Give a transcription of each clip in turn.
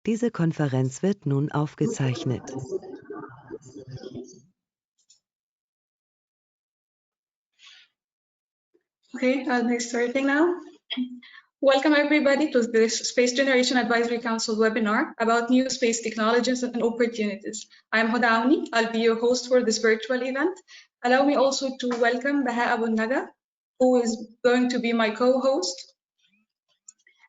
Diese Konferenz wird nun aufgezeichnet. Okay, I'll be starting now. Welcome everybody to this Space Generation Advisory Council webinar about new space technologies and opportunities. I'm Huda Auni. I'll be your host for this virtual event. Allow me also to welcome Baha Abu Naga, who is going to be my co-host,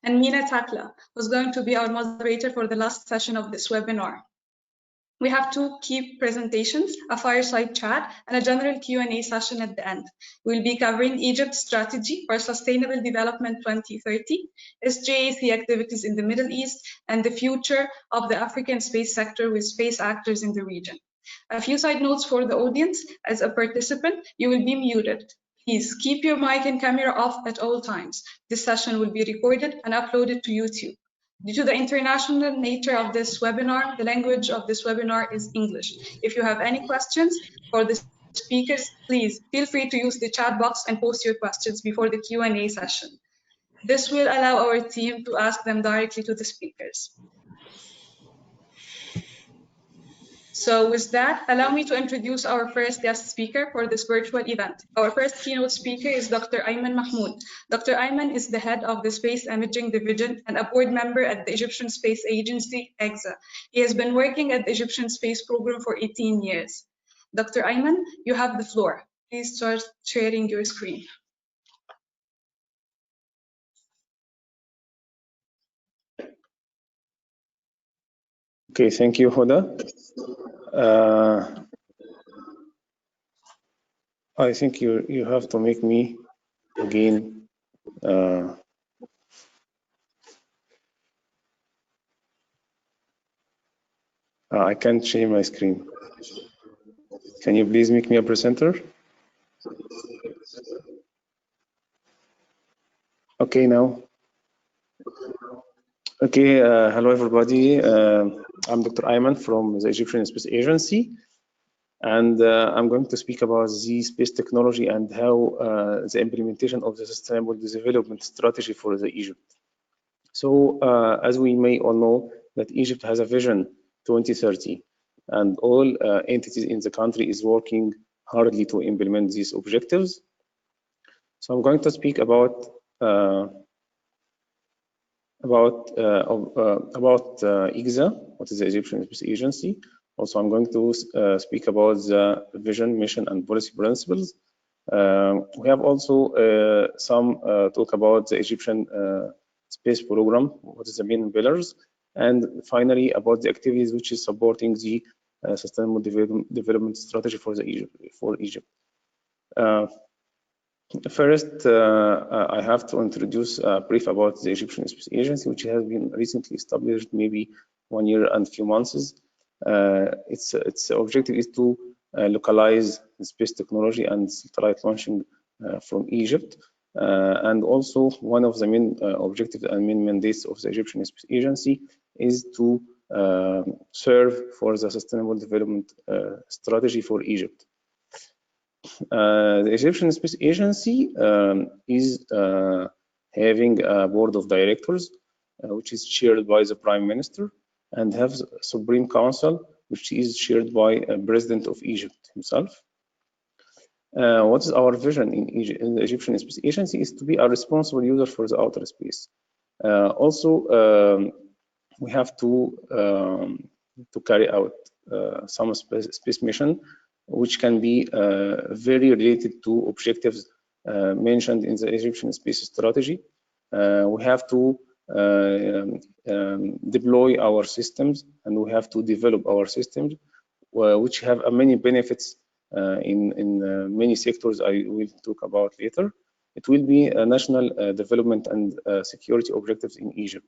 and Mina Takla, who's going to be our moderator for the last session of this webinar. We have two key presentations, a fireside chat, and a general Q&A session at the end. We'll be covering Egypt's strategy for Sustainable Development 2030, SGAC activities in the Middle East, and the future of the African space sector with space actors in the region. A few side notes for the audience. As a participant, you will be muted. Please keep your mic and camera off at all times. This session will be recorded and uploaded to YouTube. Due to the international nature of this webinar, the language of this webinar is English. If you have any questions for the speakers, please feel free to use the chat box and post your questions before the Q&A session. This will allow our team to ask them directly to the speakers. So with that, allow me to introduce our first guest speaker for this virtual event. Our first keynote speaker is Dr. Ayman Mahmood. Dr. Ayman is the head of the Space Imaging Division and a board member at the Egyptian Space Agency, SGAC. He has been working at the Egyptian Space Program for 18 years. Dr. Ayman, you have the floor. Please start sharing your screen. Okay, thank you, Huda. I think you have to make me again. I can't share my screen. Can you please make me a presenter? Okay, now. Okay, hello everybody. I'm Dr. Ayman from the Egyptian Space Agency, and I'm going to speak about the space technology and how the implementation of the Sustainable Development Strategy for the Egypt. So, as we may all know, that Egypt has a vision 2030, and all entities in the country is working hardly to implement these objectives. So I'm going to speak about EGSA, what is the Egyptian Space Agency. Also, I'm going to speak about the vision, mission, and policy principles. We have also some talk about the Egyptian space program, what is the main pillars, and finally about the activities which is supporting the Sustainable Development Strategy for Egypt. First, I have to introduce a brief about the Egyptian Space Agency, which has been recently established, maybe 1 year and few months. Its objective is to localize space technology and satellite launching from Egypt. And also, one of the main objectives and main mandates of the Egyptian Space Agency is to serve for the Sustainable Development Strategy for Egypt. The Egyptian Space Agency is having a board of directors, which is chaired by the Prime Minister, and has a Supreme Council, which is chaired by a President of Egypt himself. What is our vision in the Egyptian Space Agency is to be a responsible user for the outer space. We have to carry out some space mission, which can be very related to objectives mentioned in the Egyptian space strategy. We have to deploy our systems, and we have to develop our systems, which have many benefits in many sectors I will talk about later. It will be national development and security objectives in Egypt.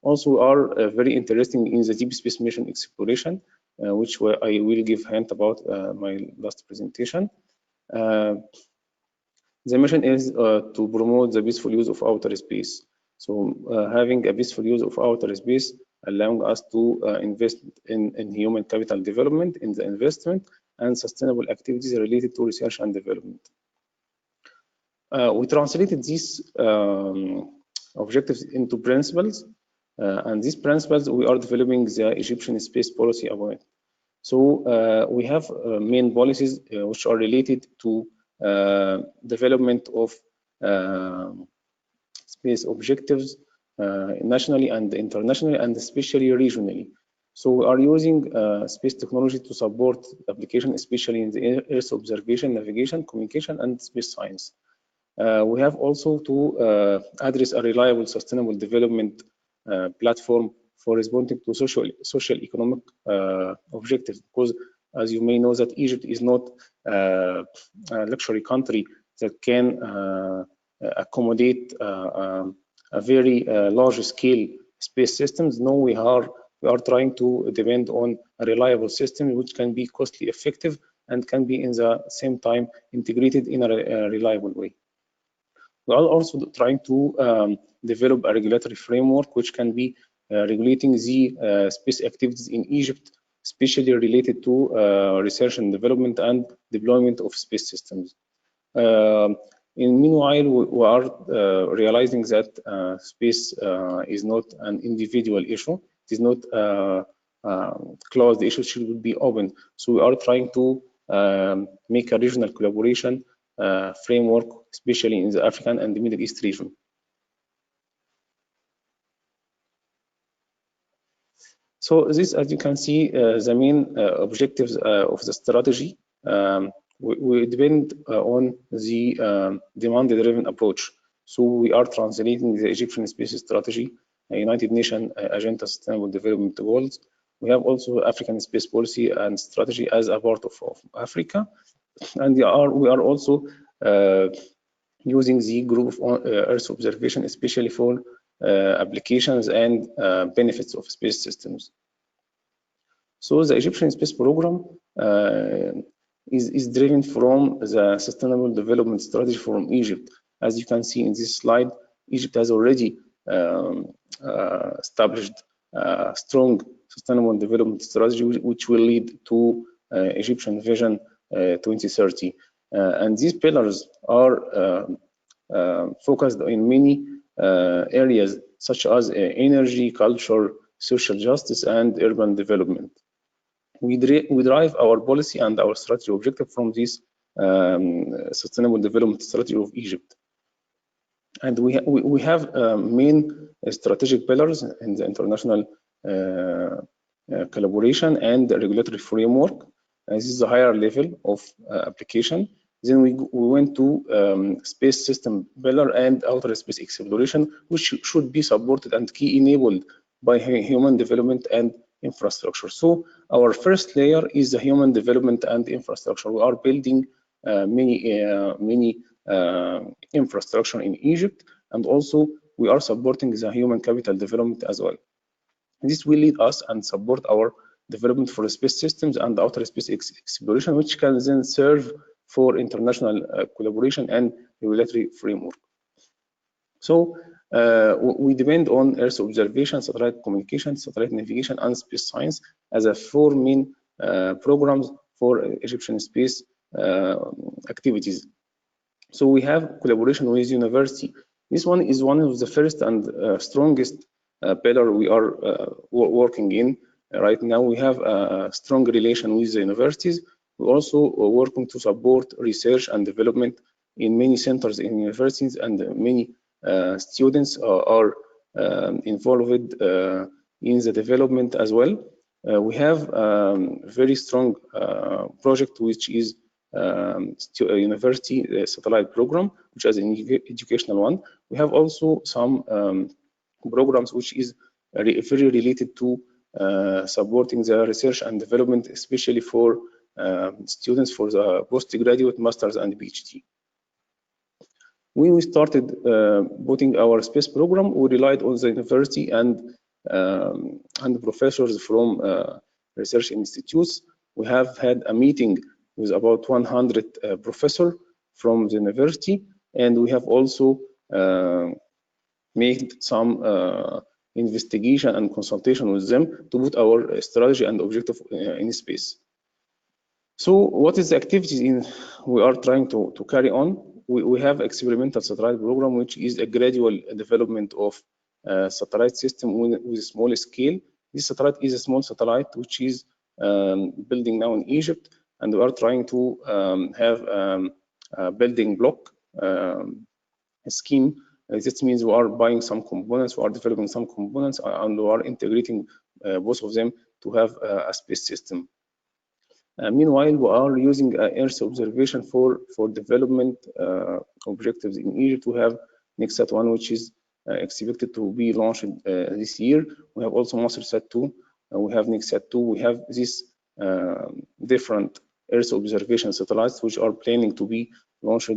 Also, are very interesting in the deep space mission exploration, which I will give hint about my last presentation. The mission is to promote the peaceful use of outer space. So having a peaceful use of outer space allowing us to invest in human capital development, in the investment and sustainable activities related to research and development. We translated these objectives into principles, And these principles, we are developing the Egyptian space policy upon it. So we have main policies which are related to development of space objectives nationally and internationally, and especially regionally. So we are using space technology to support application, especially in the Earth observation, navigation, communication, and space science. We have also to address a reliable, sustainable development platform for responding to social economic objectives, because as you may know that Egypt is not a luxury country that can accommodate a very large scale space systems. No, we are trying to depend on a reliable system which can be costly effective and can be in the same time integrated in a reliable way. We are also trying to develop a regulatory framework which can be regulating the space activities in Egypt, especially related to research and development and deployment of space systems. Meanwhile, we are realizing that space is not an individual issue. It is not closed issue, it should be open. So we are trying to make a regional collaboration framework, especially in the African and the Middle East region. So this, as you can see, the main objectives of the strategy. We depend on the demand-driven approach. So we are translating the Egyptian space strategy, United Nations Agenda Sustainable Development Goals. We have also African space policy and strategy as a part of Africa, and we are also using the group of Earth observation, especially for applications and benefits of space systems. So the Egyptian space program is driven from the Sustainable Development Strategy from Egypt. As you can see in this slide, Egypt has already established a strong Sustainable Development Strategy, which will lead to Egyptian Vision 2030. And these pillars are focused in many areas, such as energy, culture, social justice, and urban development. We drive our policy and our strategy objective from this Sustainable Development Strategy of Egypt. And we have main strategic pillars in the international collaboration and the regulatory framework. This is a higher level of application. Then we went to space system pillar and outer space exploration, which should be supported and key enabled by human development and infrastructure. So our first layer is the human development and infrastructure. We are building many infrastructure in Egypt, and also we are supporting the human capital development as well. This will lead us and support our development for space systems and outer space exploration, which can then serve for international collaboration and regulatory framework. So we depend on Earth observation, satellite communication, satellite navigation, and space science as a 4 main programs for Egyptian space activities. So we have collaboration with university. This one is one of the first and strongest pillar we are working in. Right now we have a strong relation with the universities. We're also working to support research and development in many centers in universities, and many students are involved in the development as well. We have very strong project, which is university satellite program, which is an educational one. We have also some programs which is very related to supporting the research and development, especially for students for the postgraduate, masters, and PhD. When we started putting our space program, we relied on the university and professors from research institutes. We have had a meeting with about 100 professors from the university, and we have also made some investigation and consultation with them to put our strategy and objective in space. So what is the activities we are trying to carry on? We have experimental satellite program, which is a gradual development of satellite system with a small scale. This satellite is a small satellite which is building now in Egypt, and we are trying to have a building block scheme. This means we are buying some components, we are developing some components, and we are integrating both of them to have a space system. Meanwhile, we are using Earth observation for development objectives in Egypt. We have NextSat-1, which is expected to be launched this year. We have also MasterSat-2. We have NextSat-2. We have these different Earth observation satellites, which are planning to be launched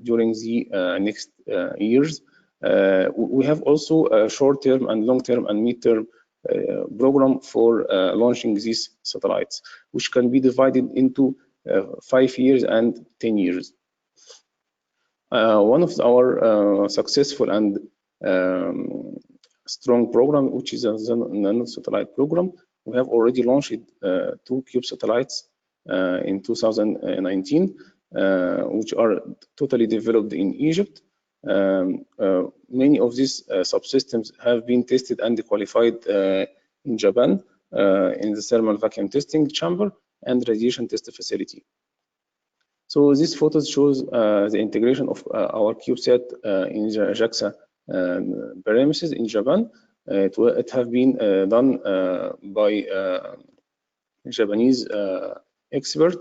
during the next years. We have also a short-term and long-term and mid-term program for launching these satellites, which can be divided into 5 years and 10 years. One of our successful and strong program, which is a nano-satellite program, we have already launched 2 CUBE satellites in 2019, which are totally developed in Egypt. Many of these subsystems have been tested and qualified in Japan in the thermal vacuum testing chamber and radiation test facility. So this photo shows the integration of our CubeSat in the JAXA premises in Japan. It have been done by Japanese expert.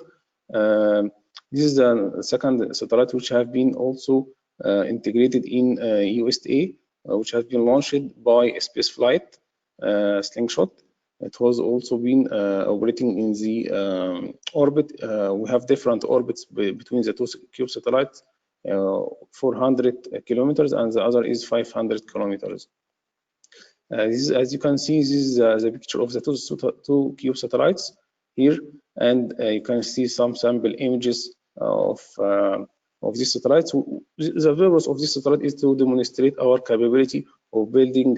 This is the second satellite which have been also integrated in USA, which has been launched by Spaceflight Slingshot. It has also been operating in the orbit. We have different orbits between the 2 CUBE satellites, 400 kilometers, and the other is 500 kilometers. As you can see, this is the picture of the 2 CUBE satellites here, and you can see some sample images of these satellites. The purpose of this satellite is to demonstrate our capability of building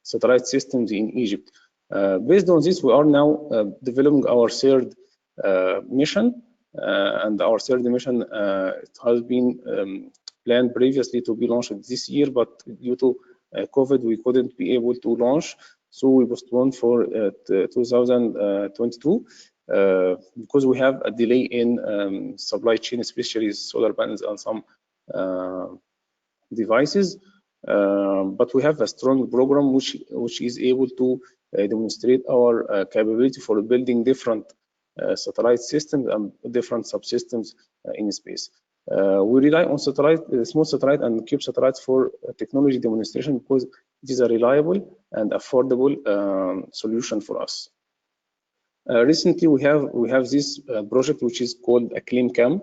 satellite systems in Egypt. Based on this, we are now developing our third mission, and our third mission it has been planned previously to be launched this year, but due to COVID, we couldn't be able to launch, so we postponed for 2022 because we have a delay in supply chain, especially solar panels and some devices. But we have a strong program which is able to demonstrate our capability for building different satellite systems and different subsystems in space. We rely on small satellite and CUBE satellites for technology demonstration because it is a reliable and affordable solution for us. Recently, we have this project which is called a CleanCam,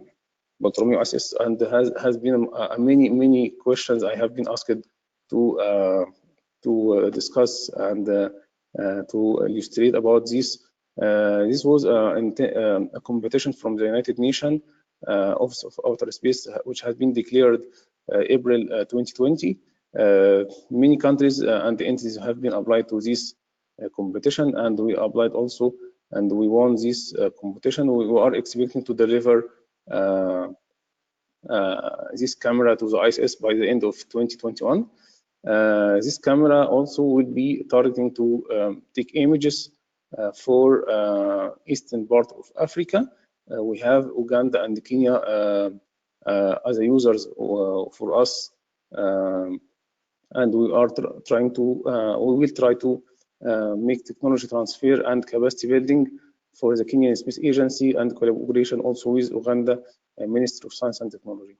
Bartholomew Assist, and has been many questions I have been asked to discuss and to illustrate about this. This was a competition from the United Nations Office of Outer Space, which has been declared April 2020. Many countries and entities have been applied to this competition, and we applied also, and we won this competition. We are expecting to deliver this camera to the ISS by the end of 2021. This camera also will be targeting to take images for eastern part of Africa. We have Uganda and Kenya as users for us, and we are trying to we will try to make technology transfer and capacity building for the Kenyan Space Agency and collaboration also with Uganda Ministry of Science and Technology.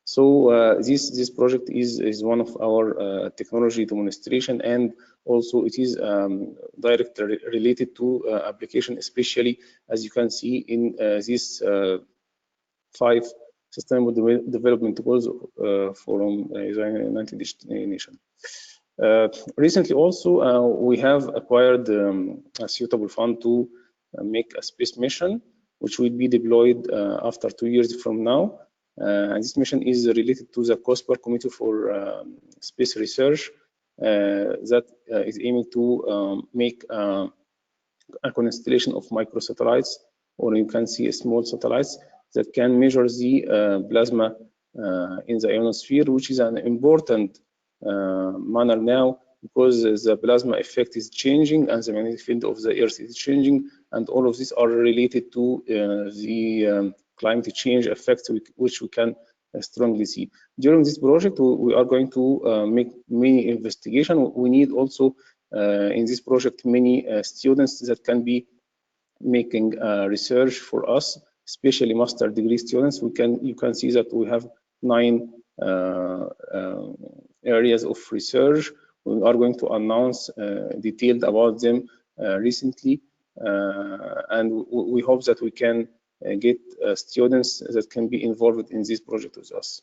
So this project is one of our technology demonstration, and also it is directly related to application, especially as you can see in this 5 sustainable development goals from the United Nations. Recently also we have acquired a suitable fund to make a space mission, which will be deployed after 2 years from now. And this mission is related to the COSPAR Committee for Space Research that is aiming to make a constellation of microsatellites, or you can see small satellites that can measure the plasma in the ionosphere, which is an important manner now, because the plasma effect is changing and the magnetic field of the Earth is changing, and all of these are related to the climate change effects, which we can strongly see. During this project, we are going to make many investigations. We need also in this project many students that can be making research for us, especially master degree students. You can see that we have 9 areas of research. We are going to announce detailed about them recently, and we hope that we can get students that can be involved in this project with us.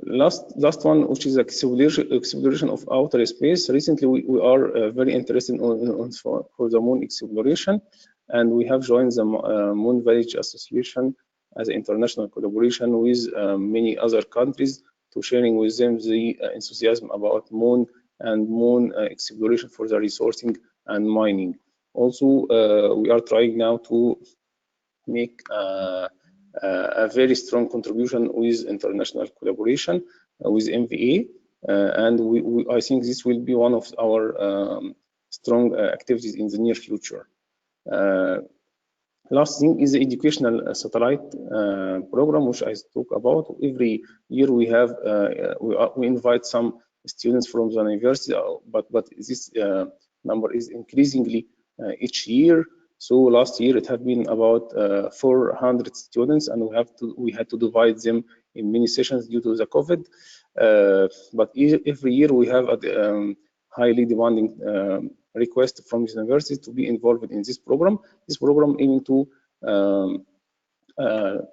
Last one, which is exploration of outer space. Recently, we are very interested for the moon exploration, and we have joined the Moon Village Association as an international collaboration with many other countries, to sharing with them the enthusiasm about moon and moon exploration for the resourcing and mining. Also, we are trying now to make a very strong contribution with international collaboration with MVA, and I think this will be one of our strong activities in the near future. Last thing is the educational satellite program, which I spoke about. Every year we have we invite some students from the university, but this number is increasingly each year. So last year it had been about 400 students, and we had to divide them in many sessions due to the COVID. But every year we have a highly demanding request from the university to be involved in this program. This program aiming to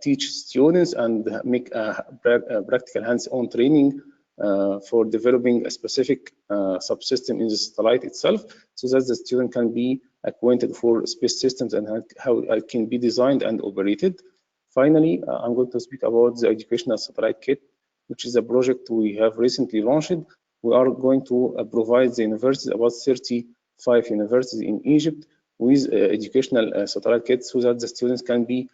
teach students and make a practical hands-on training for developing a specific subsystem in the satellite itself, so that the student can be acquainted for space systems and how it can be designed and operated. Finally, I'm going to speak about the educational satellite kit, which is a project we have recently launched. We are going to provide the universities, about 35 universities in Egypt, with educational satellite kits, so that the students can be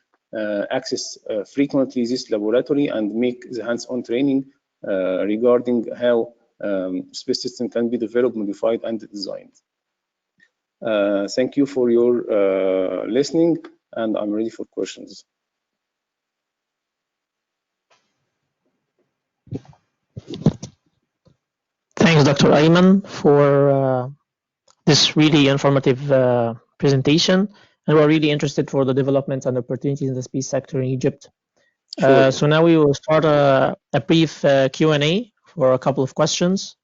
access frequently this laboratory and make the hands-on training regarding how space system can be developed, modified, and designed. Thank you for your listening, and I'm ready for questions. Thanks, Dr. Ayman, for this really informative presentation, and we're really interested for the developments and opportunities in the space sector in Egypt. Sure. So now we will start a brief Q&A for a couple of questions.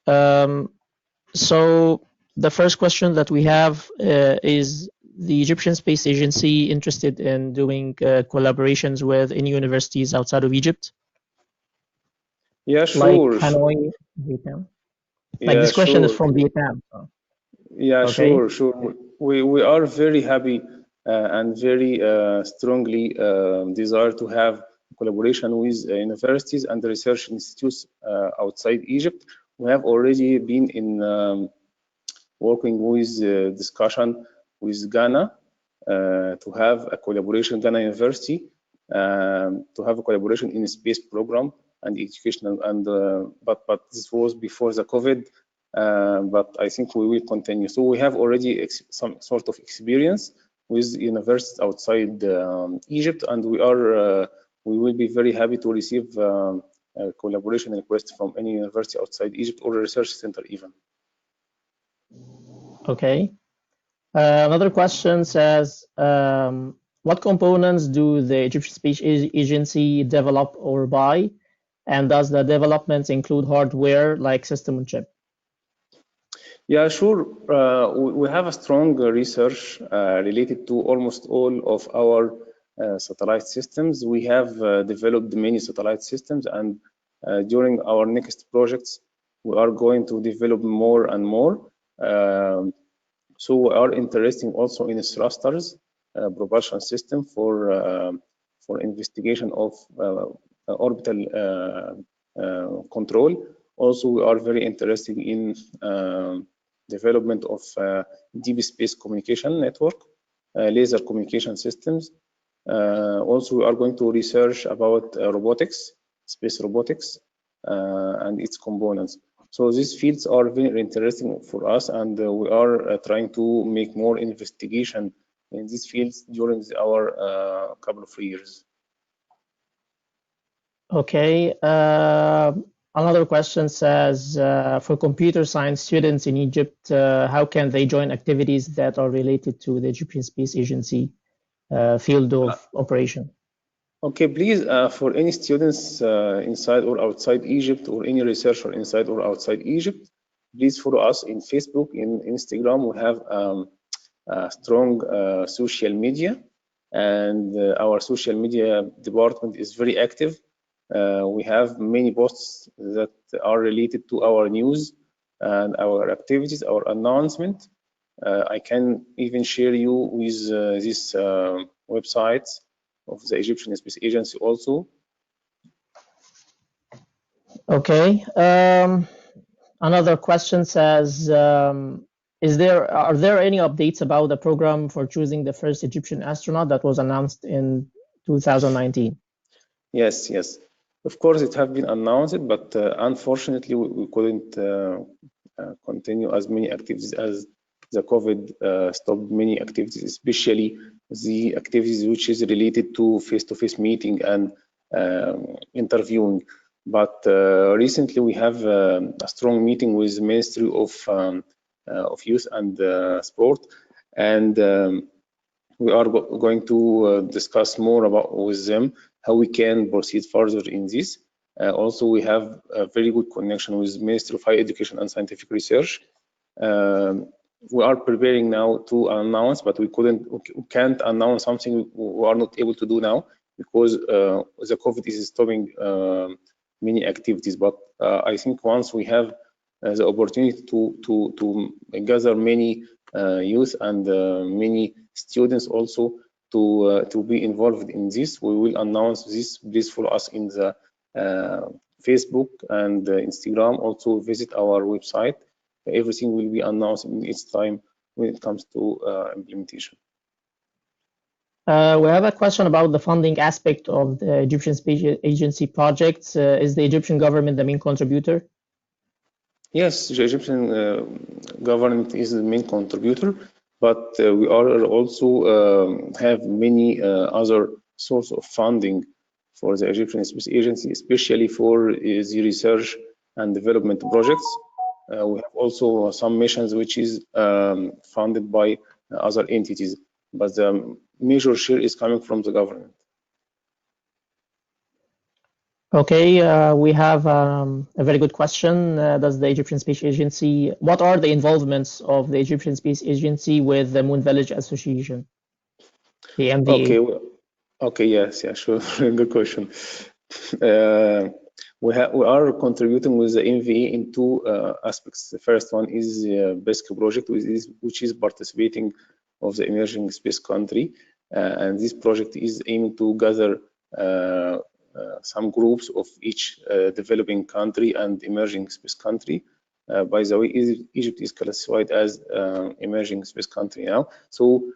So the first question that we have is the Egyptian Space Agency interested in doing collaborations with any universities outside of Egypt? Yeah, sure. Like Hanoi, Vietnam. Like this question is from Vietnam. So. Yeah, okay. Sure. We are very happy and very strongly desire to have collaboration with universities and research institutes outside Egypt. We have already been in working with discussion with Ghana to have a collaboration, Ghana University, to have a collaboration in a space program and educational, and but this was before the COVID. But I think we will continue. So we have already some sort of experience with universities outside Egypt, and we will be very happy to receive a collaboration request from any university outside Egypt or a research center even. Okay. Another question says, what components do the Egyptian Space Agency develop or buy? And does the developments include hardware like system on chip? Yeah, sure. We have a strong research related to almost all of our satellite systems. We have developed many satellite systems, and during our next projects, we are going to develop more and more. So we are interested also in thrusters, propulsion system for investigation of orbital control. Also, we are very interested in development of deep space communication network, laser communication systems, Also, we are going to research about robotics, space robotics, and its components. So these fields are very interesting for us, and we are trying to make more investigation in these fields during our couple of years. Okay. Another question says, for computer science students in Egypt, how can they join activities that are related to the Egyptian Space Agency field of operation? Okay, please, for any students inside or outside Egypt, or any researcher inside or outside Egypt, please follow us in Facebook, in Instagram. We have a strong social media, and our social media department is very active. We have many posts that are related to our news and our activities, our announcement. I can even share you with these websites of the Egyptian Space Agency also. Okay. Another question says, are there any updates about the program for choosing the first Egyptian astronaut that was announced in 2019? Yes, yes. Of course, it have been announced, but unfortunately, we couldn't continue as many activities as the COVID stopped many activities, especially the activities which is related to face-to-face meeting and interviewing. But recently, we have a strong meeting with the Ministry of Youth and Sport, and we are going to discuss more with them how we can proceed further in this. Also, we have a very good connection with Ministry of Higher Education and Scientific Research. We are preparing now to announce, but we can't announce something we are not able to do now because the COVID is stopping many activities. But I think once we have the opportunity to gather many youth and many students also to be involved in this, we will announce this. Please follow us in the Facebook and Instagram. Also visit our website. Everything will be announced in its time when it comes to implementation. We have a question about the funding aspect of the Egyptian Space Agency projects. Is the Egyptian government the main contributor? Yes, the Egyptian government is the main contributor, but we are also have many other sources of funding for the Egyptian Space Agency, especially for the research and development projects. We have also some missions which is funded by other entities, but the major share is coming from the government. Okay, we have a very good question. Does the Egyptian Space Agency, what are the involvements of the Egyptian Space Agency with the Moon Village Association, the MVA? Okay, yes, yeah, sure, good question. We are contributing with the MVA in two aspects. The first one is the BESC project, which is participating of the emerging space country, and this project is aiming to gather some groups of each developing country and emerging space country. By the way, Egypt is classified as emerging space country now. So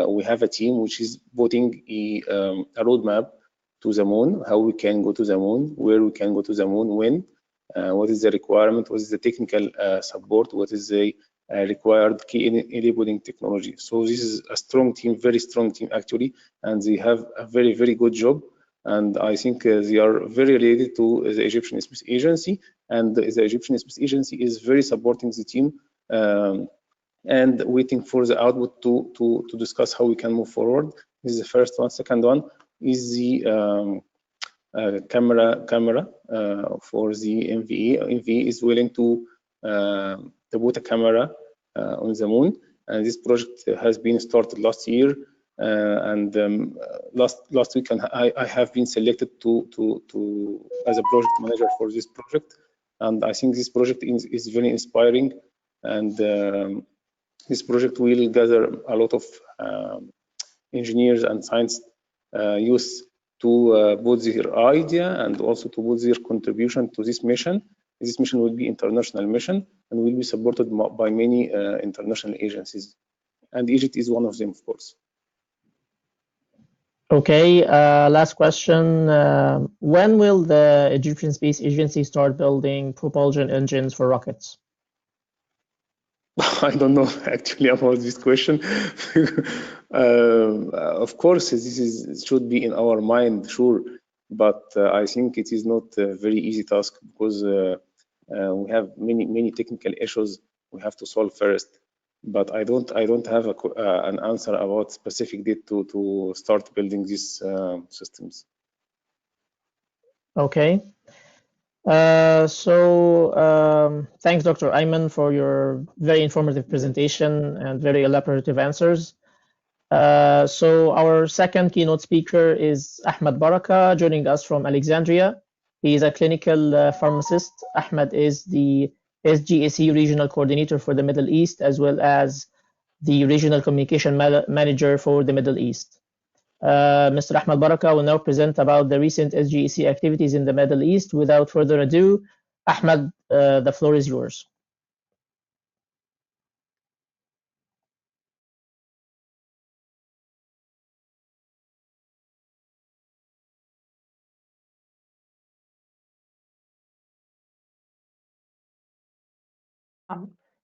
we have a team which is putting a roadmap to the moon, how we can go to the moon, where we can go to the moon, when, what is the requirement, what is the technical support, what is the required key enabling technology. So this is a strong team, very strong team actually, and they have a very, very good job. And I think they are very related to the Egyptian Space Agency, and the Egyptian Space Agency is very supporting the team and waiting for the output to discuss how we can move forward. This is the first one. Second one is the camera for the MVA. MVA is willing to put a camera on the moon, and this project has been started last year. And last week, I have been selected as a project manager for this project, and I think this project is very inspiring. And this project will gather a lot of engineers and science youth to put their idea and also to put their contribution to this mission. This mission will be international mission and will be supported by many international agencies, and Egypt is one of them, of course. Okay, last question. When will the Egyptian Space Agency start building propulsion engines for rockets? I don't know actually about this question. Of course, should be in our mind, sure, but I think it is not a very easy task because we have many technical issues we have to solve first. But I don't have an answer about specific date to start building these systems. Okay. Thanks, Dr. Ayman, for your very informative presentation and very elaborative answers. So our second keynote speaker is Ahmed Baraka, joining us from Alexandria. He is a clinical pharmacist. Ahmed is the SGAC regional coordinator for the Middle East, as well as the regional communication manager for the Middle East. Mr. Ahmed Baraka will now present about the recent SGAC activities in the Middle East. Without further ado, Ahmed, the floor is yours.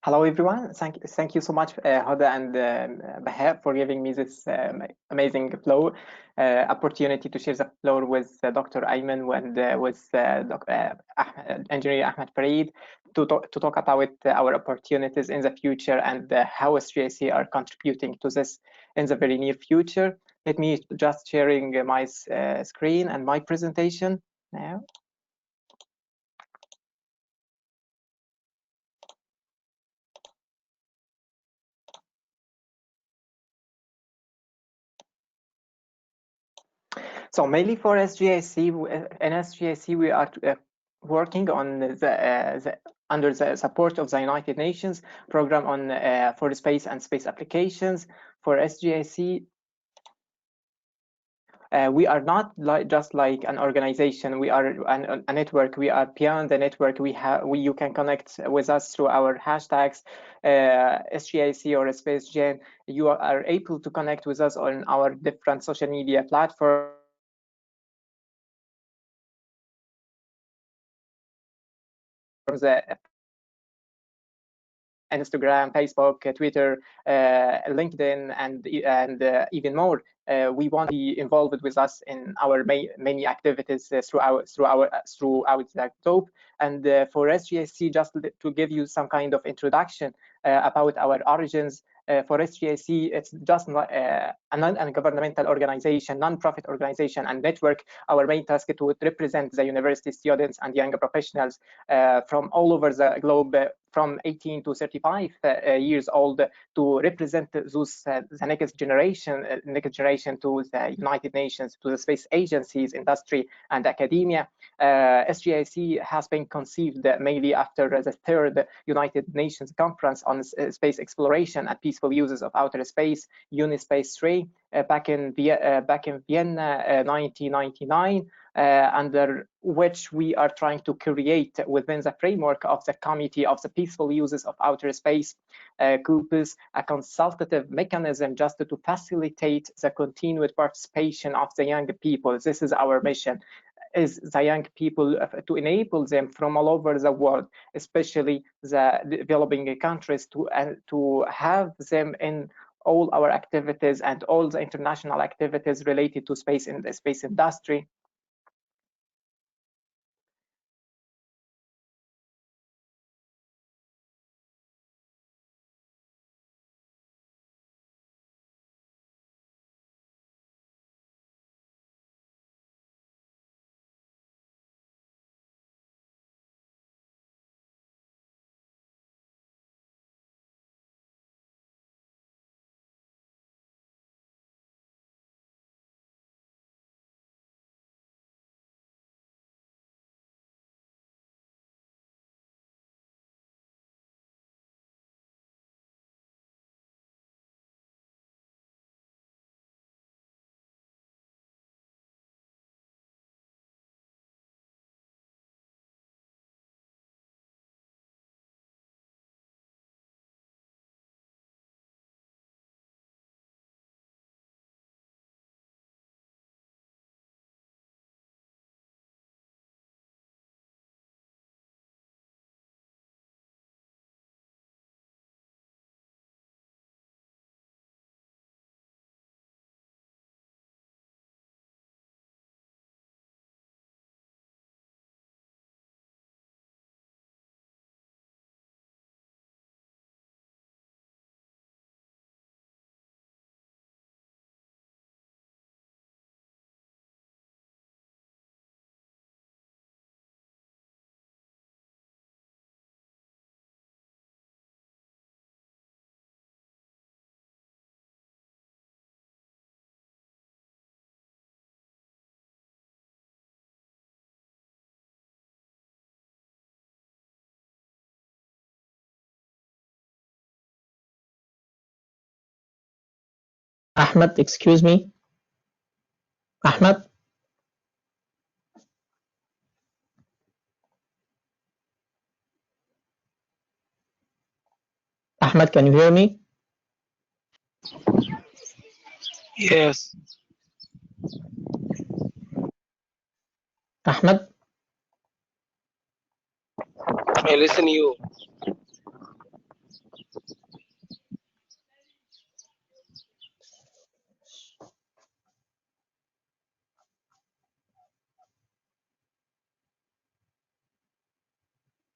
Hello, everyone. Thank you so much, Hoda and Bahar, for giving me this amazing floor opportunity to share the floor with Dr. Ayman and with Engineer Ahmed Fareed to talk about our opportunities in the future and how SGAC are contributing to this in the very near future. Let me just sharing my screen and my presentation now. So mainly for SGAC, in SGAC we are working on under the support of the United Nations program on for space and space applications. For SGAC, we are not just like an organization. We are a network. We are beyond the network. You can connect with us through our hashtags, SGAC or SpaceGen. You are able to connect with us on our different social media platforms. Instagram, Facebook, Twitter, LinkedIn, and even more. We want to be involved with us in our many activities throughout the globe. And for SGAC, just to give you some kind of introduction about our origins. For SGAC, it's just a non-governmental organization, non-profit organization and network. Our main task is to represent the university students and young professionals from all over the globe, from 18 to 35 years old, to represent those the next generation to the United Nations, to the space agencies, industry, and academia. SGAC has been conceived mainly after the third United Nations Conference on Space Exploration and Peaceful Uses of Outer Space, Unispace 3, back in Vienna, 1999. Under which we are trying to create within the framework of the Committee of the Peaceful Uses of Outer Space, COPUS, a consultative mechanism just to facilitate the continued participation of the young people. This is our mission, is the young people, to enable them from all over the world, especially the developing countries, to have them in all our activities and all the international activities related to space in the space industry. Ahmed, excuse me. Ahmed? Ahmed, can you hear me? Yes, Ahmed? I listen to you.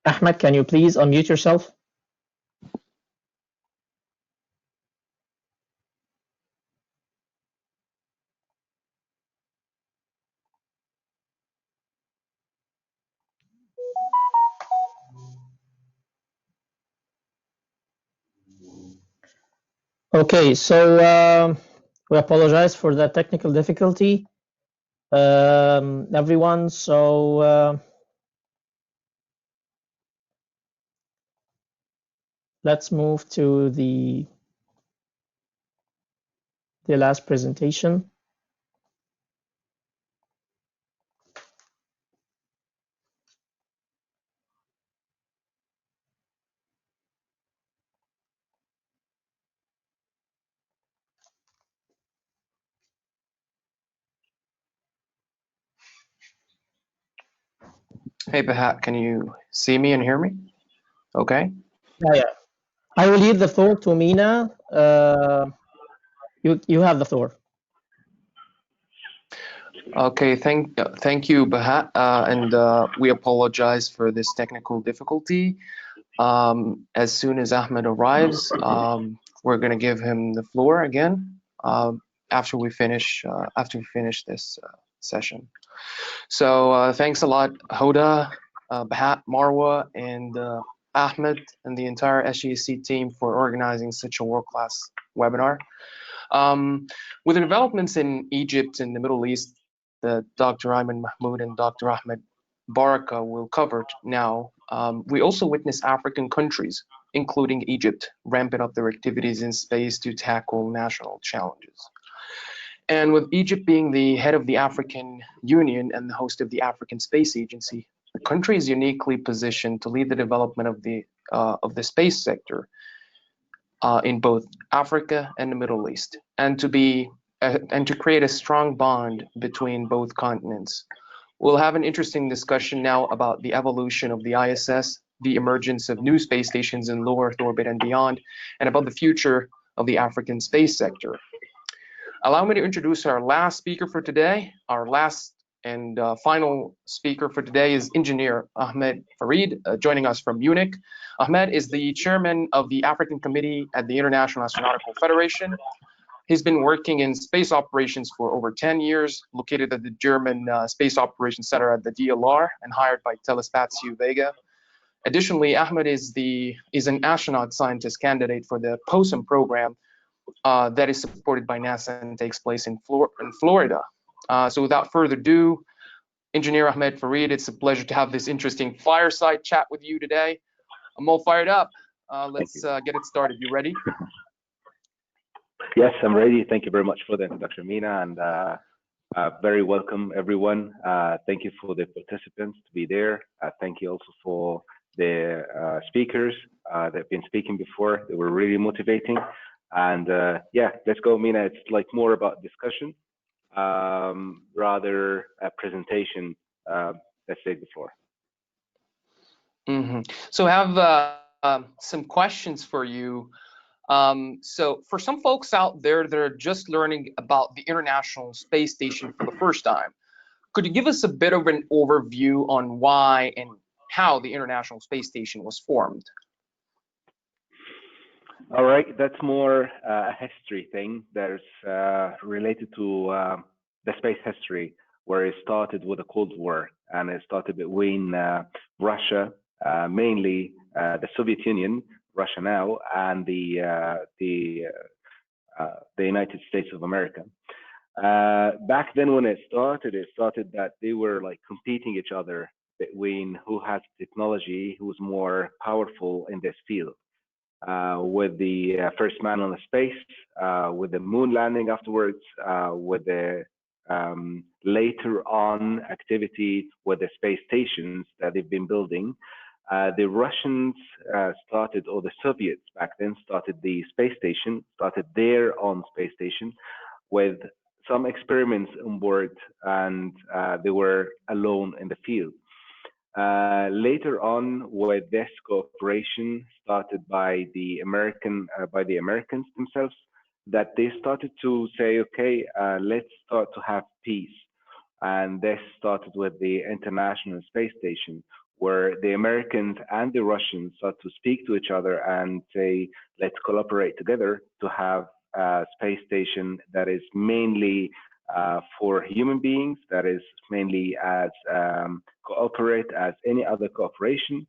Ahmed, can you please unmute yourself? Okay, so we apologize for that technical difficulty, everyone. So let's move to the last presentation. Hey, Bahat, can you see me and hear me? Okay. Yeah. I will leave the floor to Mina. You have the floor. Okay, thank you, Bahat, and we apologize for this technical difficulty. As soon as Ahmed arrives, we're gonna give him the floor again after we finish this session. So thanks a lot, Hoda, Bahat, Marwa, and Ahmed, and the entire SGAC team for organizing such a world-class webinar. With the developments in Egypt and the Middle East that Dr. Ayman Mahmood and Dr. Ahmed Baraka will cover now, we also witness African countries, including Egypt, ramping up their activities in space to tackle national challenges. And with Egypt being the head of the African Union and the host of the African Space Agency, the country is uniquely positioned to lead the development of the space sector in both Africa and the Middle East, and to create a strong bond between both continents. We'll have an interesting discussion now about the evolution of the ISS, the emergence of new space stations in low Earth orbit and beyond, and about the future of the African space sector. Allow me to introduce our last speaker for today. Our last and final speaker for today is engineer Ahmed Fareed, joining us from Munich. Ahmed is the chairman of the African Committee at the International Astronautical Federation. He's been working in space operations for over 10 years, located at the German Space Operations Center at the DLR and hired by Telespazio Vega. Additionally, Ahmed is an astronaut scientist candidate for the POSM program that is supported by NASA and takes place in Florida. So without further ado, Engineer Ahmed Fareed, it's a pleasure to have this interesting fireside chat with you today. I'm all fired up. Let's get it started. You ready? Yes, I'm ready. Thank you very much for the introduction, Mina, and very welcome, everyone. Thank you for the participants to be there. Thank you also for the speakers that have been speaking before. They were really motivating. And yeah, let's go, Mina. It's like more about discussion, rather a presentation. Let's take the floor. So I have some questions for you. So for some folks out there that are just learning about the International Space Station for the first time, could you give us a bit of an overview on why and how the International Space Station was formed? All right, that's more a history thing that's related to the space history, where it started with the Cold War, and it started between Russia, mainly the Soviet Union, Russia now, and the United States of America. Back then, when it started that they were like competing each other between who has technology, who's more powerful in this field. with the first man on the space, with the moon landing afterwards, with the later on activity with the space stations that they've been building. The Russians started, or the Soviets back then started the space station, started their own space station with some experiments on board, and they were alone in the field. Later on, with this cooperation started by the Americans themselves, that they started to say, okay, let's start to have peace. And this started with the International Space Station, where the Americans and the Russians start to speak to each other and say, let's collaborate together to have a space station that is mainly for human beings, that is mainly as cooperate as any other cooperation,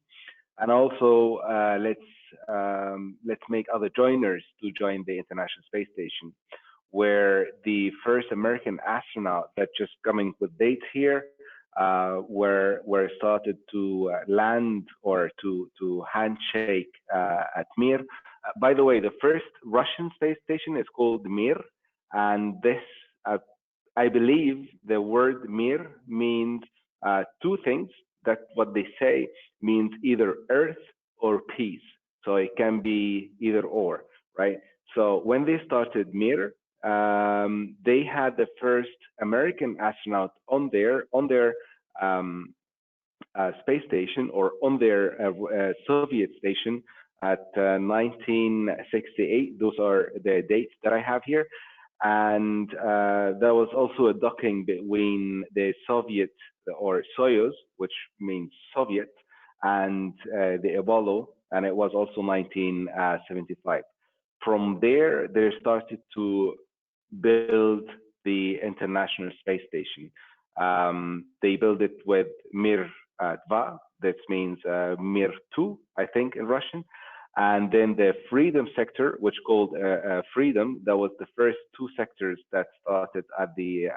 and also let's make other joiners to join the International Space Station, where the first American astronaut that just coming with dates here were started to land or to handshake at Mir. By the way, the first Russian space station is called Mir, and this I believe the word Mir means two things. That what they say means either Earth or peace. So it can be either or, right? So when they started Mir, they had the first American astronaut on their space station, or on their Soviet station at 1968. Those are the dates that I have here. And there was also a docking between the Soviet, or Soyuz, which means Soviet, and the Apollo, and it was also 1975. From there, they started to build the International Space Station. They built it with Mir 2, that means Mir 2, I think, in Russian. And then the Freedom sector, which called Freedom, that was the first two sectors that started at the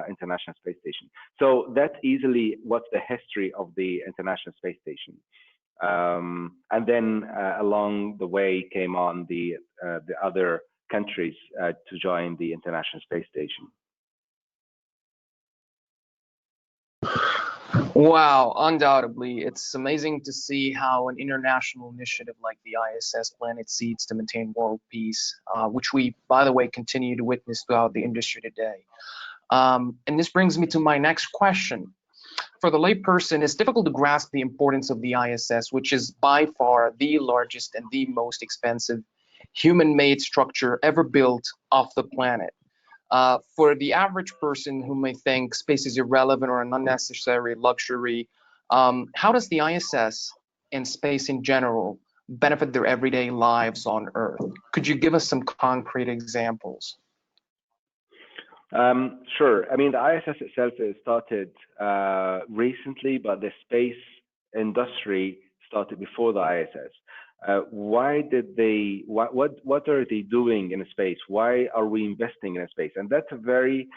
International Space Station. So that's easily what's the history of the International Space Station. And then along the way came on the other countries to join the International Space Station. Wow, undoubtedly. It's amazing to see how an international initiative like the ISS planted seeds to maintain world peace, which we, by the way, continue to witness throughout the industry today. And this brings me to my next question. For the layperson, it's difficult to grasp the importance of the ISS, which is by far the largest and the most expensive human-made structure ever built off the planet. For the average person who may think space is irrelevant or an unnecessary luxury, how does the ISS and space in general benefit their everyday lives on Earth? Could you give us some concrete examples? Sure. I mean, the ISS itself started recently, but the space industry started before the ISS. Why did they? What are they doing in space? Why are we investing in space? And that's a very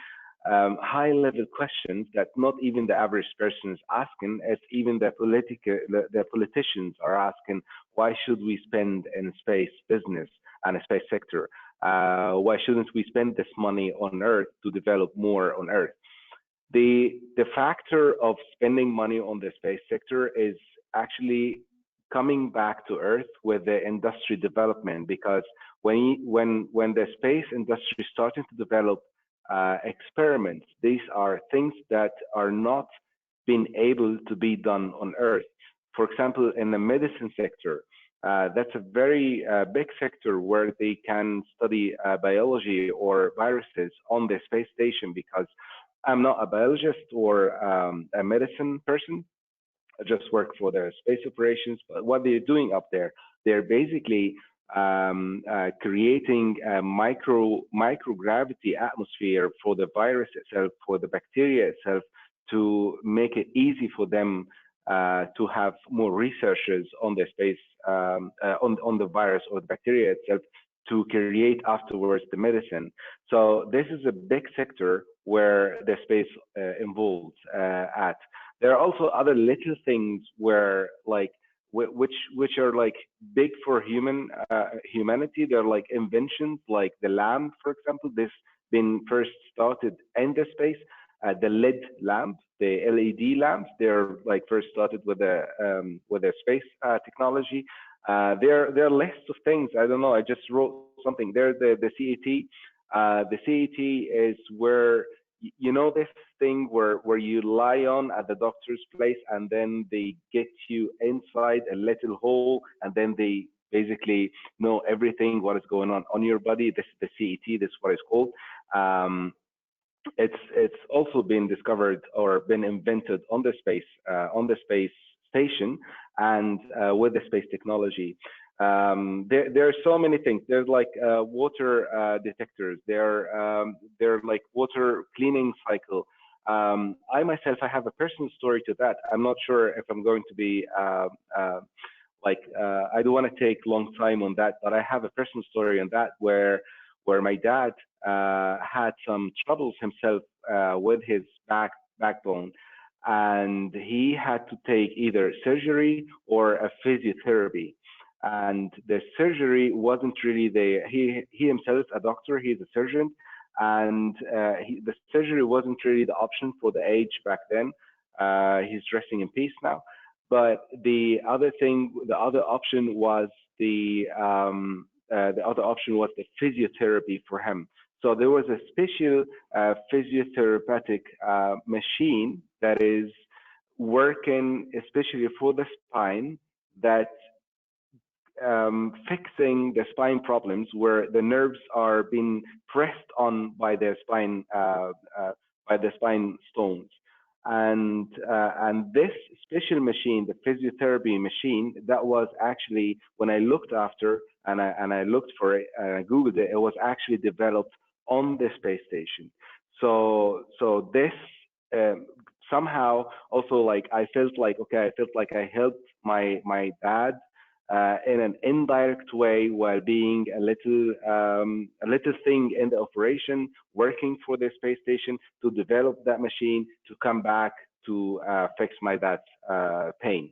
high-level question that not even the average person is asking. As even the politicians are asking, why should we spend in space business and a space sector? Why shouldn't we spend this money on Earth to develop more on Earth? The factor of spending money on the space sector is actually coming back to Earth with the industry development, because when the space industry starting to develop experiments, these are things that are not being able to be done on Earth. For example, in the medicine sector, that's a very big sector where they can study biology or viruses on the space station, because I'm not a biologist or a medicine person. I just work for the space operations. But what they're doing up there, they're basically creating a microgravity atmosphere for the virus itself, for the bacteria itself, to make it easy for them to have more researchers on the space, on the virus or the bacteria itself, to create afterwards the medicine. So this is a big sector where the space involves at. There are also other little things where, like, which are like big for humanity. They're like inventions, like the lamp, for example. This been first started in the space. The LED lamp, the LED lamps, they're like first started with a space technology. There are lists of things. I don't know. I just wrote something. There's the CET. The CET is where, you know, this thing where you lie on at the doctor's place, and then they get you inside a little hole, and then they basically know everything what is going on your body. This is the CET. This is what it's called. It's also been discovered or been invented on the space station, and with the space technology. There are so many things. There's like water detectors. They're like water cleaning cycle. I myself, I have a personal story to that. I'm not sure if I'm going to be I don't want to take long time on that, but I have a personal story on that where my dad had some troubles himself with his backbone, and he had to take either surgery or a physiotherapy. And the surgery wasn't really he himself is a doctor, he's a surgeon, and the surgery wasn't really the option for the age back then. He's resting in peace now. But the other option was the physiotherapy for him. So there was a special physiotherapeutic machine that is working especially for the spine, that fixing the spine problems where the nerves are being pressed on by the spine stones. And this special machine, the physiotherapy machine, that was actually, when I looked after and I looked for it and I Googled it, it was actually developed on the space station. So this somehow also, like, I felt like I helped my dad in an indirect way, while being a little thing in the operation, working for the space station to develop that machine to come back to fix my dad's pain.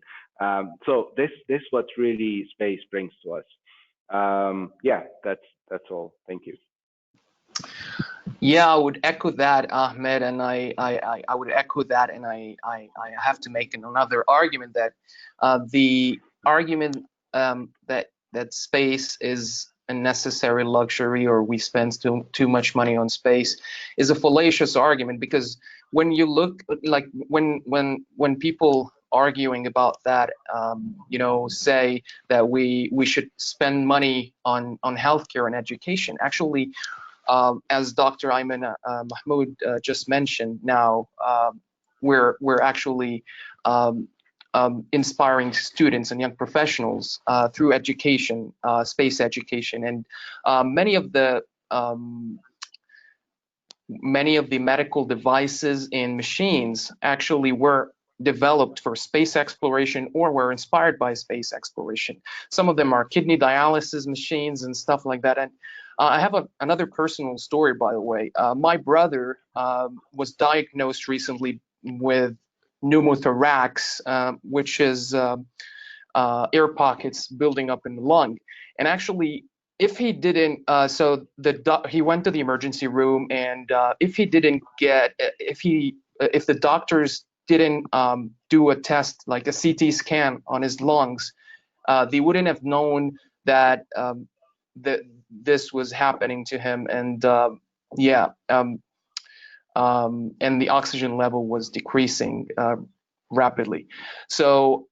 So this what really space brings to us. Yeah, that's all. Thank you. Yeah, I would echo that, Ahmed, and I would echo that, and I have to make another argument that the argument that space is a necessary luxury, or we spend too much money on space, is a fallacious argument. Because when you look, like, when people arguing about that, you know, say that we should spend money on healthcare and education. Actually, as Dr. Ayman Mahmood just mentioned, now we're actually inspiring students and young professionals through education, space education, and many of the medical devices and machines actually were developed for space exploration or were inspired by space exploration. Some of them are kidney dialysis machines and stuff like that. And I have another personal story, by the way. My brother was diagnosed recently with pneumothorax, which is air pockets building up in the lung. And actually, if he didn't, he went to the emergency room, and if the doctors didn't do a test, like a CT scan on his lungs, they wouldn't have known that this was happening to him. And and the oxygen level was decreasing rapidly. So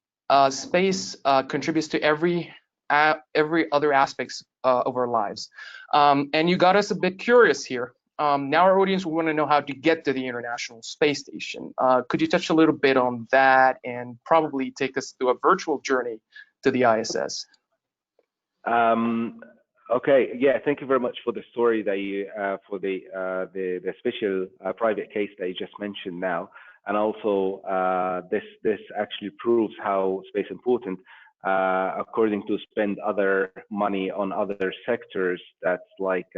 space contributes to every other aspects of our lives. And you got us a bit curious here. Now our audience will want to know how to get to the International Space Station. Could you touch a little bit on that, and probably take us through a virtual journey to the ISS? Okay, yeah, thank you very much for the story that you, for the special private case that you just mentioned now. And also, this actually proves how space important, according to spend other money on other sectors. That's like,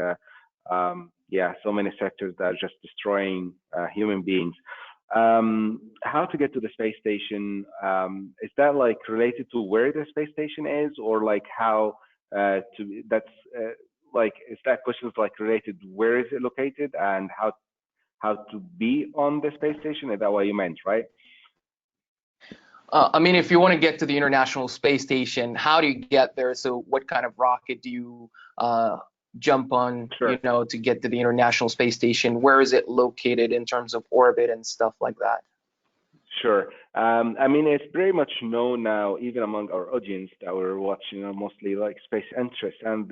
yeah, so many sectors that are just destroying human beings. How to get to the space station? Is that like related to where the space station is, or like how to? That's like, is that question like related where is it located and how to be on the space station? Is that what you meant, right? I mean, if you want to get to the International Space Station, how do you get there? So what kind of rocket do you jump on, Sure. to get to the International Space Station? Where is it located in terms of orbit and stuff like that? Sure. I mean, it's very much known now, even among our audience that we're watching, mostly like space interests, and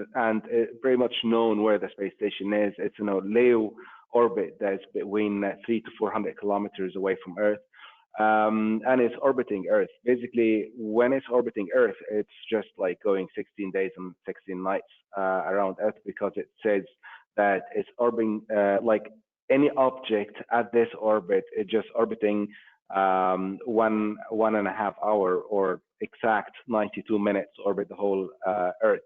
it's very much known where the space station is. It's in a LEO orbit that's between 300 to 400 kilometers away from Earth. And it's orbiting Earth. Basically, when it's orbiting Earth, it's just like going 16 days and 16 nights around Earth, because it says that it's orbiting like any object at this orbit, it's just orbiting 1.5 hour or exact 92 minutes to orbit the whole Earth.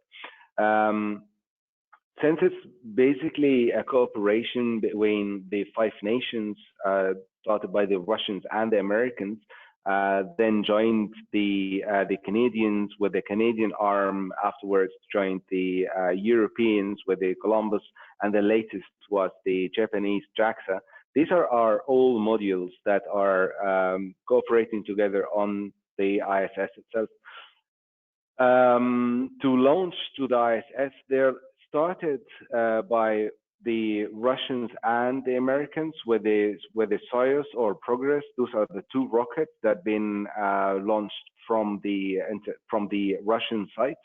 Since it's basically a cooperation between the 5 nations started by the Russians and the Americans, then joined the Canadians with the Canadian arm, afterwards joined the Europeans with the Columbus, and the latest was the Japanese JAXA. These are all modules that are cooperating together on the ISS itself. To launch to the ISS, they're started by the Russians and the Americans with the Soyuz or Progress. Those are the 2 rockets that have been launched from the Russian side,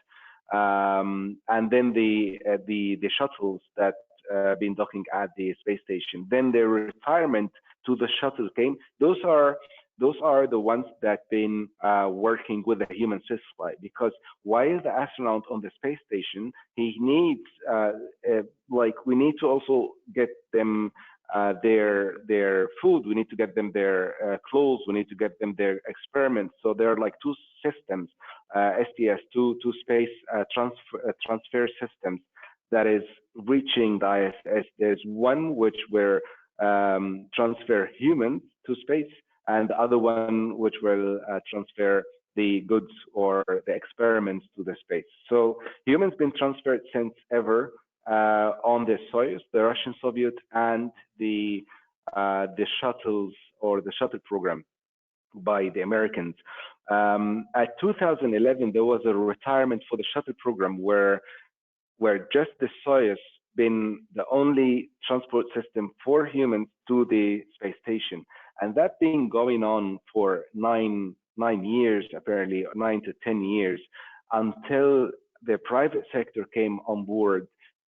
and then the shuttles that been docking at the space station. Then the retirement to the shuttle came. Those are the ones that been working with the human spaceflight, because while the astronaut on the space station, he needs like, we need to also get them their food, we need to get them their clothes, we need to get them their experiments. So there are like 2 systems, STS, two space transfer systems that is reaching the ISS. There's one which will transfer humans to space, and the other one which will transfer the goods or the experiments to the space. So humans been transferred since ever on the Soyuz, the Russian Soviet, and the shuttles or the shuttle program by the Americans. At 2011, there was a retirement for the shuttle program where just the Soyuz been the only transport system for humans to the space station. And that been going on for nine years, apparently 9 to 10 years, until the private sector came on board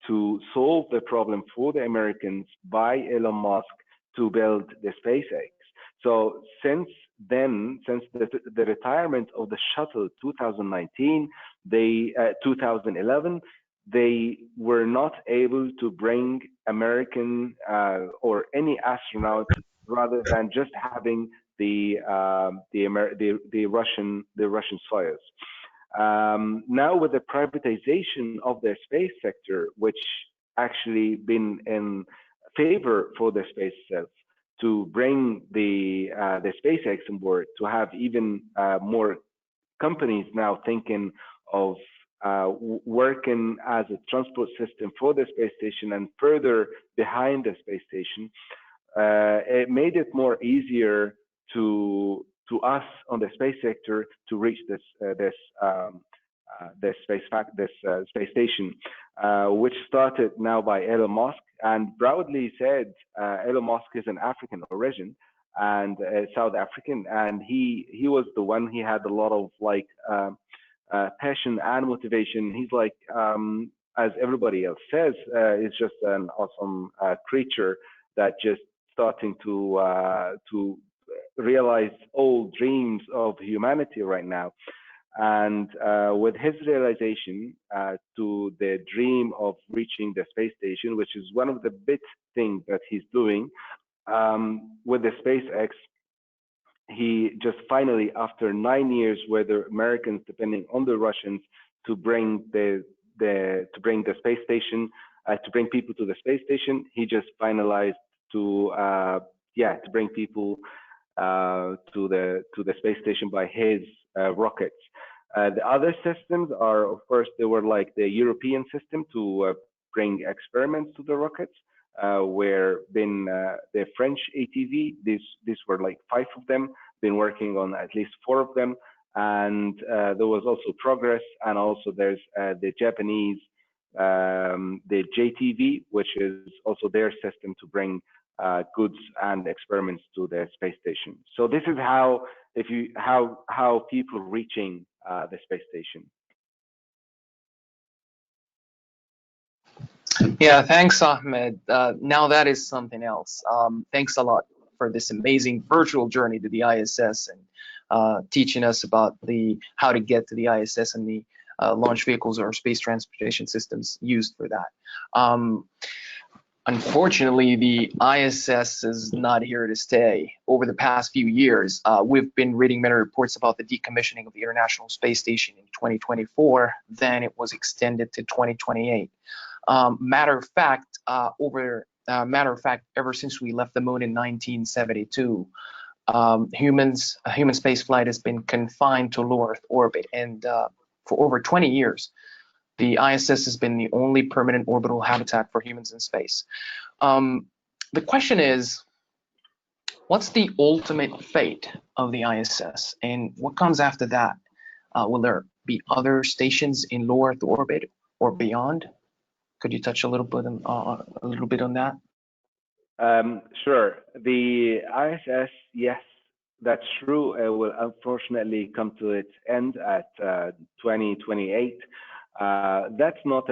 to solve the problem for the Americans by Elon Musk to build the SpaceX. So since then, since the retirement of the shuttle 2011, they were not able to bring American or any astronaut, rather than just having the Russian Soyuz. Now with the privatization of the space sector, which actually been in favor for the space itself, to bring the SpaceX on board, to have even more companies now thinking of working as a transport system for the space station and further behind the space station, it made it more easier to us on the space sector to reach this space station, which started now by Elon Musk, and proudly said Elon Musk is an African origin and South African, and he was the one. He had a lot of like passion and motivation. He's like, as everybody else says, is just an awesome creature that just starting to realize all dreams of humanity right now. And with his realization to the dream of reaching the space station, which is one of the big things that he's doing with the SpaceX, he just finally, after 9 years, where the Americans depending on the Russians to bring the space station, to bring people to the space station, he just finalized to bring people to the space station by his rockets. The other systems are, of course, they were like the European system to bring experiments to the rockets, where been the French ATV. These were like 5 of them. Been working on at least 4 of them, and there was also Progress, and also there's the Japanese, the JTV, which is also their system to bring goods and experiments to the space station. So this is how people reaching the space station. Yeah, thanks, Ahmed. Now that is something else. Thanks a lot for this amazing virtual journey to the ISS and teaching us about how to get to the ISS and the launch vehicles or space transportation systems used for that. Unfortunately, the ISS is not here to stay. Over the past few years, we've been reading many reports about the decommissioning of the International Space Station in 2024. Then it was extended to 2028. Matter of fact, ever since we left the moon in 1972, human space flight has been confined to low Earth orbit, and for over 20 years, the ISS has been the only permanent orbital habitat for humans in space. The question is, what's the ultimate fate of the ISS, and what comes after that? Will there be other stations in low Earth orbit or beyond? Could you touch a little bit on that? Sure. The ISS, yes, that's true. It will unfortunately come to its end at 2028. That's what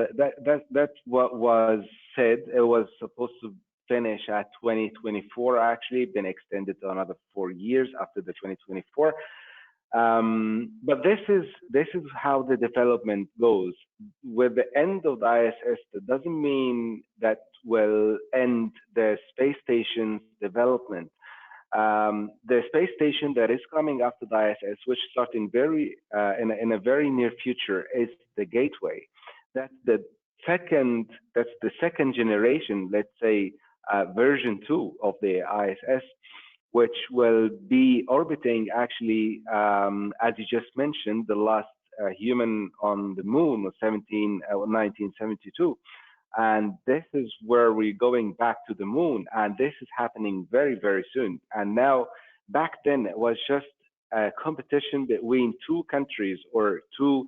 was said. It was supposed to finish at 2024. Actually, been extended to another 4 years after the 2024. But this is how the development goes. With the end of the ISS, that doesn't mean that will end the space station's development. The space station that is coming after the ISS, which starting in a very near future, is the Gateway. That's the second generation, let's say, version 2 of the ISS, which will be orbiting actually, as you just mentioned, the last human on the moon was 1972. And this is where we're going back to the moon. And this is happening very, very soon. And now, back then, it was just a competition between 2 countries or 2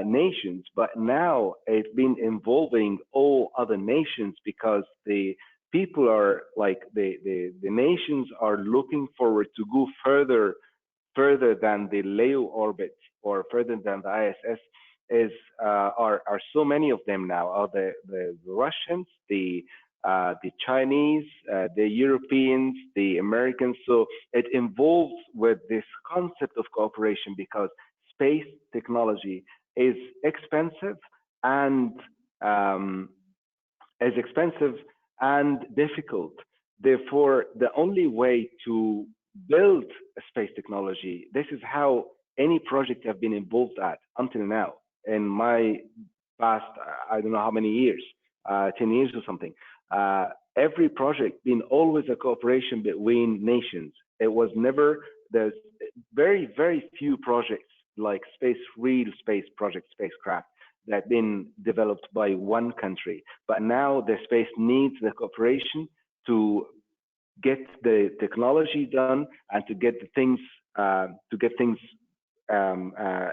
nations. But now it's been involving all other nations, because the people are like, the nations are looking forward to go further than the LEO orbit or further than the ISS. Are so many of them now, are the Russians, the Chinese, the Europeans, the Americans. So it involves with this concept of cooperation, because space technology is expensive and difficult. Therefore, the only way to build a space technology, this is how any project have been involved at until now. In my past, I don't know how many years, 10 years or something, every project been always a cooperation between nations. It was never, there's very, very few projects like real space project, Spacecraft, that been developed by one country. But now the space needs the cooperation to get the technology done and to get the things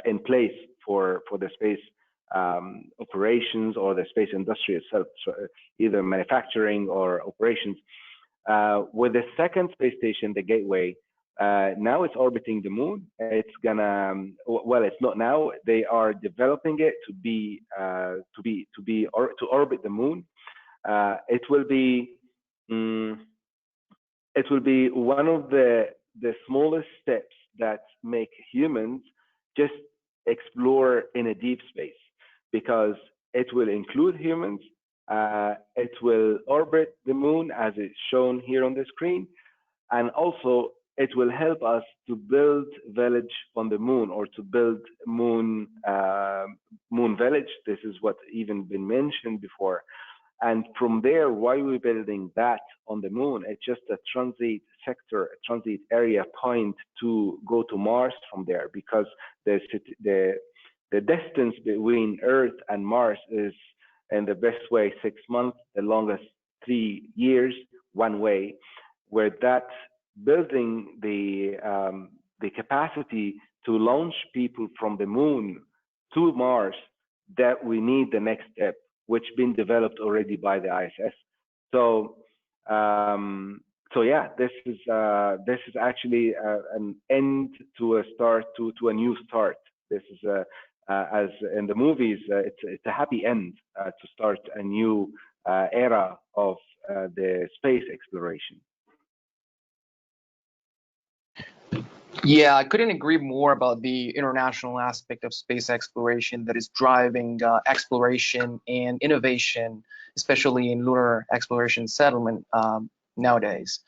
in place for the space operations or the space industry itself, so either manufacturing or operations. With the second space station, the Gateway, now it's orbiting the moon. It's gonna, well, it's not now. They are developing it to orbit the moon. It will be one of the smallest steps that make humans just explore in a deep space, because it will include humans. It will orbit the moon as it's shown here on the screen, and also it will help us to build village on the moon, or to build moon village. This is what even been mentioned before. And from there, why are we building that on the moon? It's just a transit sector, a transit area point to go to Mars from there, because the distance between Earth and Mars is, in the best way, 6 months, the longest 3 years, one way, where that building the capacity to launch people from the moon to Mars, that we need the next step, which been developed already by the ISS. So, so yeah, this is actually an end to a start, to a new start. This is as in the movies, it's a happy end to start a new era of the space exploration. Yeah, I couldn't agree more about the international aspect of space exploration that is driving exploration and innovation, especially in lunar exploration settlement nowadays.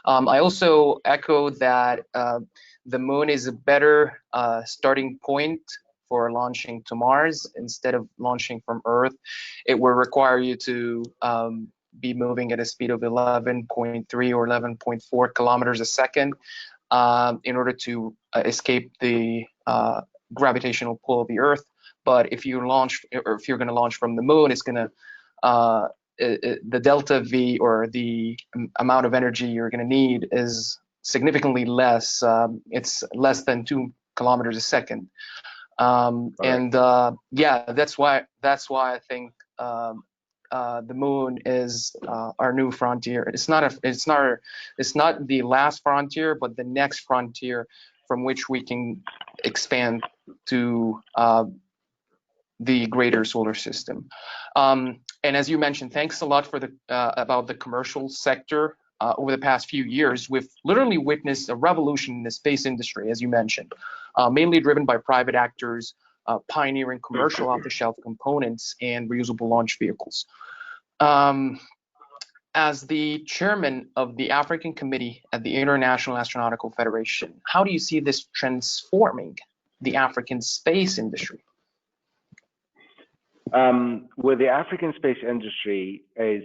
I also echo that the moon is a better starting point for launching to Mars instead of launching from Earth. It will require you to be moving at a speed of 11.3 or 11.4 kilometers a second. In order to escape the gravitational pull of the Earth. But if you launch, or if you're going to launch from the moon, it's going to the delta V, or the amount of energy you're going to need, is significantly less. It's less than 2 kilometers a second. And yeah, that's why I think the moon is our new frontier. It's not the last frontier, but the next frontier from which we can expand to the greater solar system. And as you mentioned, thanks a lot for the about the commercial sector. Over the past few years, we've literally witnessed a revolution in the space industry, as you mentioned, mainly driven by private actors pioneering commercial off-the-shelf components and reusable launch vehicles. As the chairman of the African Committee at the International Astronautical Federation, how do you see this transforming the African space industry? With the African space industry, is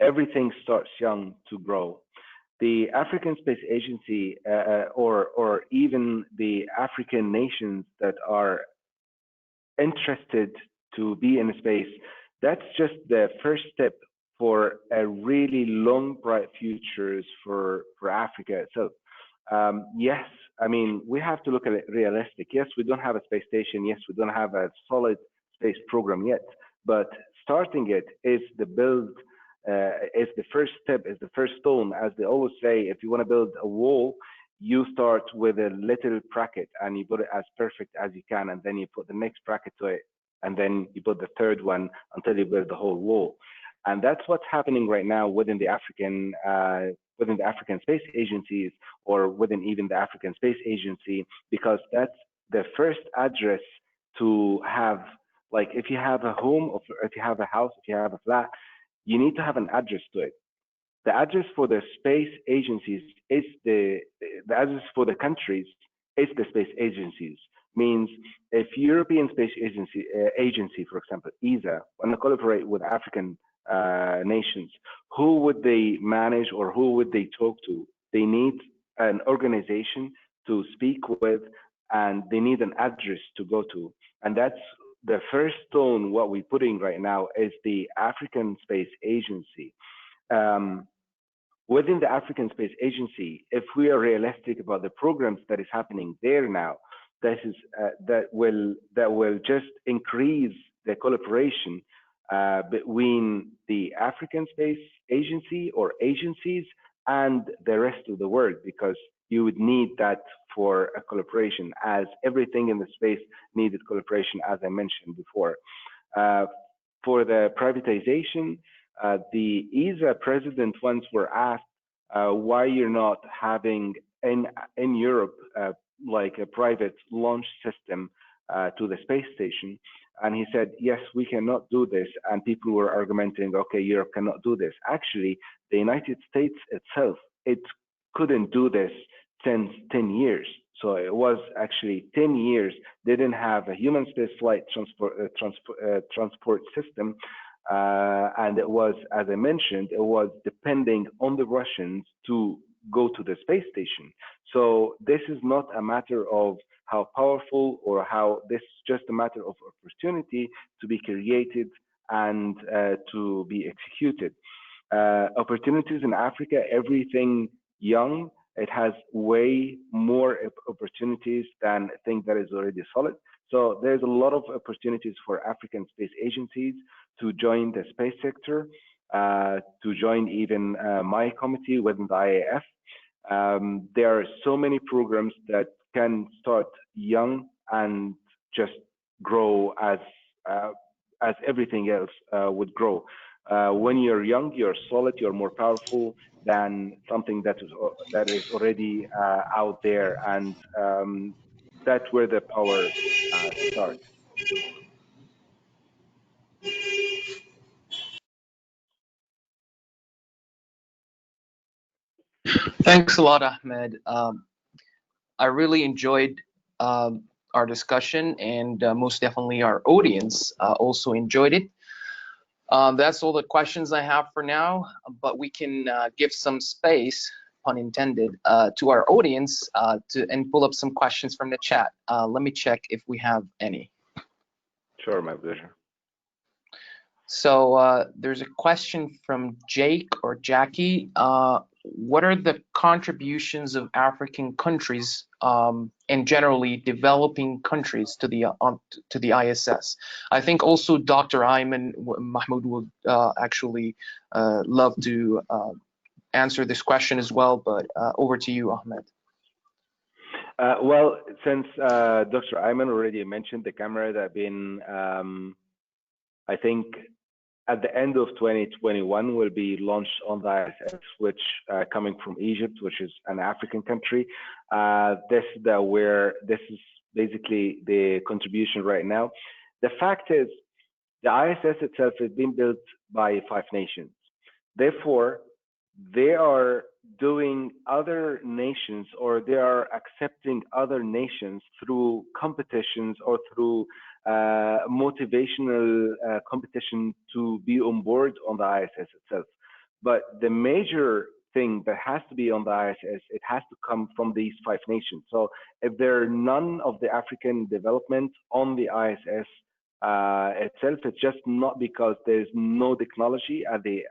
everything starts young to grow. The African Space Agency, or even the African nations that are interested to be in space, that's just the first step for a really long, bright futures for Africa itself. Yes, I mean, we have to look at it realistic. Yes, we don't have a space station. Yes, we don't have a solid space program yet, but starting it is the build, is the first step, is the first stone. As they always say, if you want to build a wall, you start with a little bracket and you put it as perfect as you can, and then you put the next bracket to it, and then you put the third one until you build the whole wall. And that's what's happening right now within the African space agencies, or within even the African Space Agency, because that's the first address to have. Like, if you have a home, or if you have a house, if you have a flat, you need to have an address to it. The address for the space agencies is the address for the countries is the space agencies. Means if European Space Agency, for example, ESA, want to collaborate with African nations, who would they manage, or who would they talk to? They need an organization to speak with, and they need an address to go to. And that's the first stone. What we're putting right now is the African Space Agency. Within the African Space Agency, if we are realistic about the programs that is happening there now, that will just increase the collaboration between the African Space Agency or agencies and the rest of the world, because you would need that for a collaboration, as everything in the space needed collaboration, as I mentioned before. For the privatization, the ESA president once were asked why you're not having in Europe like a private launch system to the space station. And he said, yes, we cannot do this. And people were arguing, okay, Europe cannot do this. Actually, the United States itself, it couldn't do this since 10 years. So it was actually 10 years. They didn't have a human space flight transport system. And it was, as I mentioned, it was depending on the Russians to go to the space station. So this is not a matter of how powerful or how, this is just a matter of opportunity to be created and to be executed. Opportunities in Africa, everything young, it has way more opportunities than things that is already solid. So there's a lot of opportunities for African space agencies to join the space sector, to join even my committee within the IAF. There are so many programs that can start young and just grow as everything else would grow. When you're young, you're solid, you're more powerful than something that is already out there, and that's where the power starts. Thanks a lot, Ahmed. I really enjoyed our discussion, and most definitely our audience also enjoyed it. That's all the questions I have for now, but we can give some space, pun intended, to our audience and pull up some questions from the chat. Let me check if we have any. Sure, my pleasure. So there's a question from Jake or Jackie. What are the contributions of African countries and generally developing countries to the ISS? I think also Dr. Ayman Mahmood would actually love to answer this question as well, but over to you, Ahmed. Well, since Dr. Ayman already mentioned the camera that been, I think, at the end of 2021 will be launched on the ISS, which coming from Egypt, which is an African country. This is basically the contribution right now. The fact is, the ISS itself is being built by 5 nations. Therefore, they are doing other nations, or they are accepting other nations through competitions or through motivational competition to be on board on the ISS itself. But the major thing that has to be on the ISS, it has to come from these 5 nations. So if there are none of the African development on the ISS itself, it's just not because there's no technology at the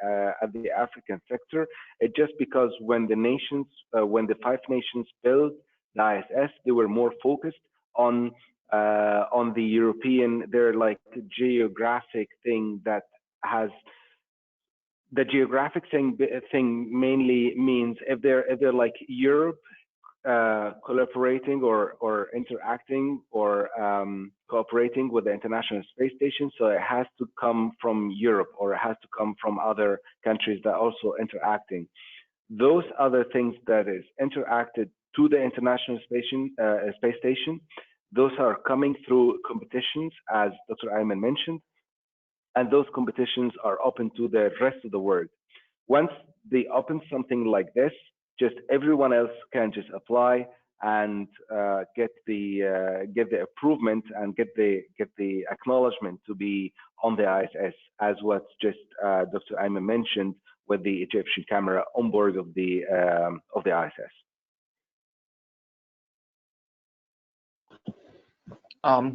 African sector. It's just because when the nations, when the 5 nations built the ISS, they were more focused on the European, they're like geographic thing that has, the geographic thing mainly means if they're like Europe collaborating or interacting or cooperating with the International Space Station, so it has to come from Europe, or it has to come from other countries that are also interacting. Those other things that is interacted to the International Space Station, those are coming through competitions, as Dr. Ayman mentioned, and those competitions are open to the rest of the world. Once they open something like this, just everyone else can just apply and get the improvement and get the acknowledgement to be on the ISS, as what just Dr. Ayman mentioned with the Egyptian camera on board of the ISS.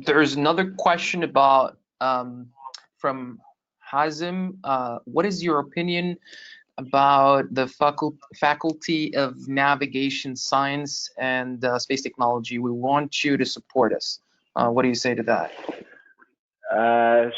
There's another question about from Hazim. What is your opinion about the Faculty of Navigation Science and Space Technology? We want you to support us. What do you say to that?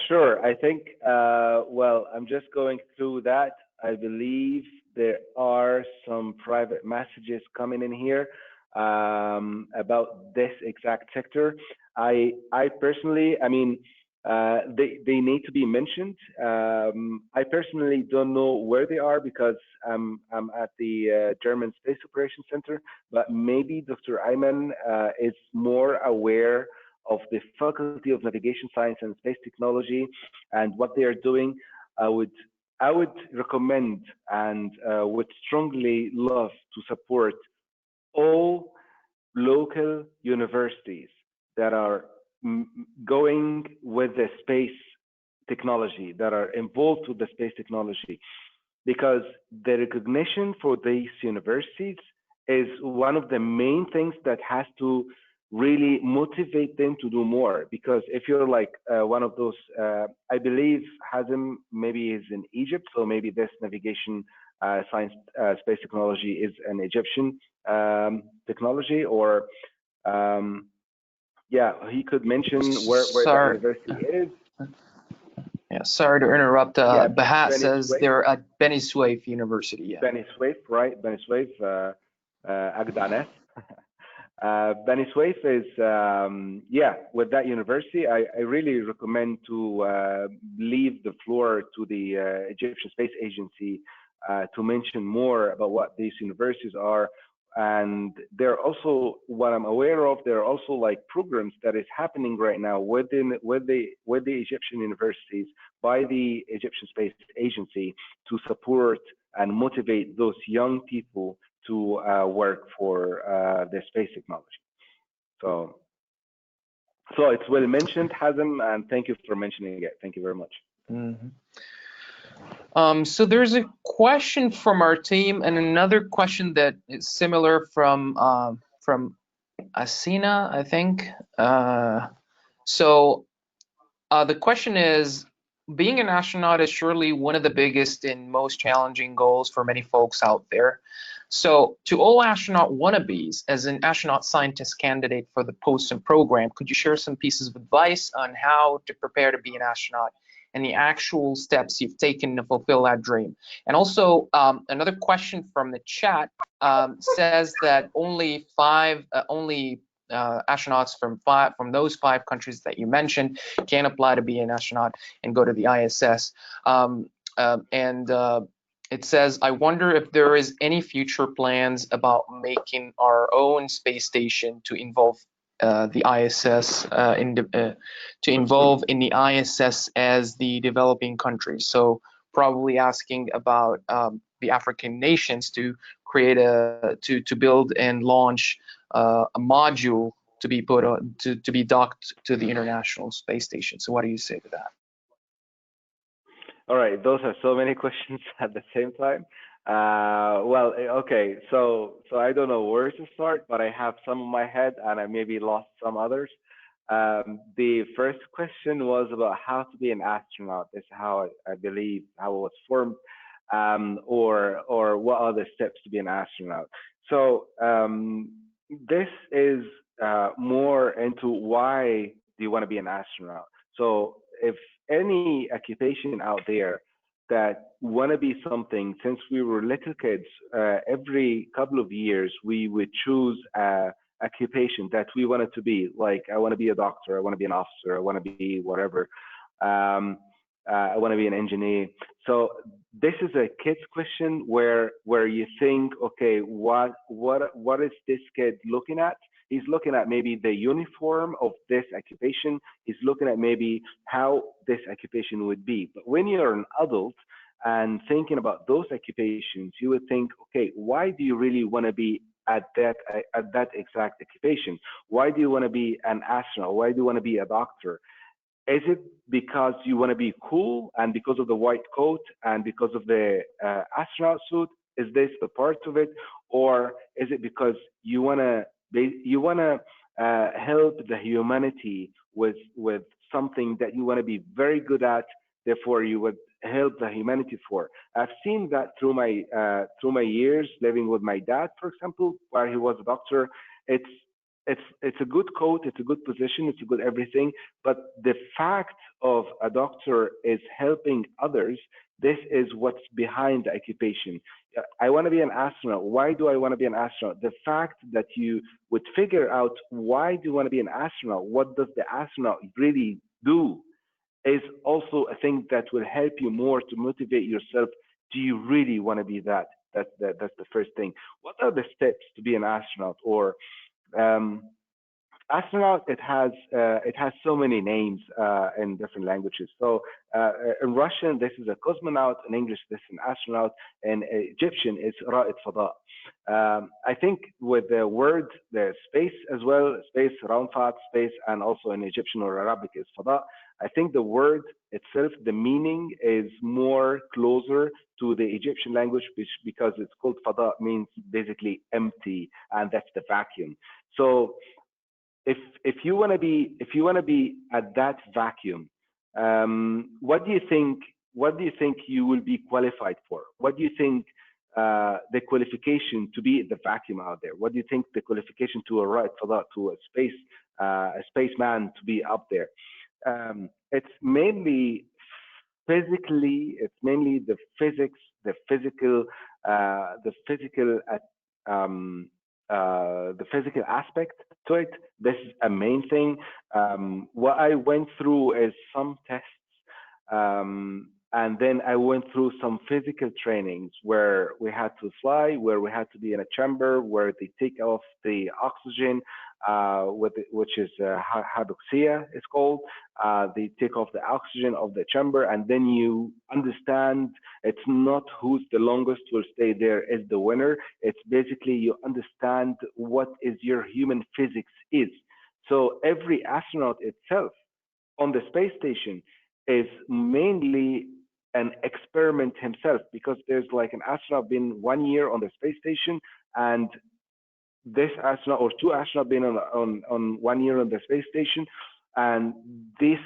Sure. I think, well, I'm just going through that. I believe there are some private messages coming in here about this exact sector. I personally, I mean, they need to be mentioned. I personally don't know where they are because I'm at the German Space Operations Center, but maybe Dr. Ayman is more aware of the Faculty of Navigation Science and Space Technology and what they are doing. I would recommend and would strongly love to support all local universities that are going with the space technology, that are involved with the space technology, because the recognition for these universities is one of the main things that has to really motivate them to do more. Because if you're like one of those, I believe Hazem maybe is in Egypt, so maybe this navigation science space technology is an Egyptian technology, or yeah, he could mention where the university is. Yeah, sorry to interrupt. Yeah, Bahat says Suwaif. they're at Beni Suwaif University. Yeah. Beni Suwaif, right? Beni Suwaif, Agdanes. Beni Suwaif is, yeah, with that university, I really recommend to leave the floor to the Egyptian Space Agency to mention more about what these universities are. And they're also, what I'm aware of, there are also like programs that is happening right now with the Egyptian universities by the Egyptian Space Agency to support and motivate those young people to work for the space technology. So it's well mentioned, Hazem, and thank you for mentioning it. Thank you very much. Mm-hmm. So there's a question from our team, and another question that is similar from Asina, I think. So the question is, being an astronaut is surely one of the biggest and most challenging goals for many folks out there. So to all astronaut wannabes, as an astronaut scientist candidate for the Poston program, could you share some pieces of advice on how to prepare to be an astronaut and the actual steps you've taken to fulfill that dream? And also, another question from the chat says that only astronauts from those 5 countries that you mentioned can apply to be an astronaut and go to the ISS. It says, I wonder if there is any future plans about making our own space station to involve the ISS to involve in the ISS as the developing countries. So probably asking about the African nations to create to build and launch a module to be put on to be docked to the International Space Station. So what do you say to that? All right, those are so many questions at the same time. Well, okay, so I don't know where to start, but I have some in my head and I maybe lost some others. The first question was about how to be an astronaut. This is how I believe how it was formed, or what are the steps to be an astronaut. So this is more into why do you want to be an astronaut. So if any occupation out there that want to be something, since we were little kids, every couple of years we would choose a occupation that we wanted to be. Like, I want to be a doctor, I want to be an officer, I want to be whatever, I want to be an engineer. So this is a kid's question where you think, okay, what is this kid looking at? He's looking at maybe the uniform of this occupation. He's looking at maybe how this occupation would be. But when you're an adult and thinking about those occupations, you would think, okay, why do you really want to be at that exact occupation? Why do you want to be an astronaut? Why do you want to be a doctor? Is it because you want to be cool and because of the white coat and because of the astronaut suit? Is this a part of it? Or is it because you want to help the humanity with something that you want to be very good at, therefore you would help the humanity for? I've seen that through my years living with my dad, for example, where he was a doctor. It's a good coat, it's a good position, it's a good everything, but the fact of a doctor is helping others. This is what's behind the occupation. I want to be an astronaut. Why do I want to be an astronaut? The fact that you would figure out why do you want to be an astronaut, what does the astronaut really do, is also a thing that will help you more to motivate yourself. Do you really want to be that? That's the first thing. What are the steps to be an astronaut? Or astronaut, it has so many names in different languages. So in Russian, this is a cosmonaut. In English, this is an astronaut. In Egyptian, it's Ra'id Fada. I think with the word, the space as well, space, roundfat, space, and also in Egyptian or Arabic is fada. I think the word itself, the meaning is more closer to the Egyptian language because it's called fada, means basically empty, and that's the vacuum. So if you want to be at that vacuum, what do you think you will be qualified for? What do you think the qualification to be the vacuum out there? What do you think the qualification to arrive for that, to a spaceman to be up there? It's mainly physically, it's mainly the physics, the physical aspect to it. This is a main thing. What I went through is some tests, and then I went through some physical trainings where we had to fly, where we had to be in a chamber, where they take off the oxygen, which is hypoxia, it's called. They take off the oxygen of the chamber, and then you understand it's not who's the longest will stay there is the winner. It's basically you understand what is your human physics is. So every astronaut itself on the space station is mainly an experiment himself, because there's like an astronaut been 1 year on the space station, and this astronaut or two astronauts been on 1 year on the space station, and this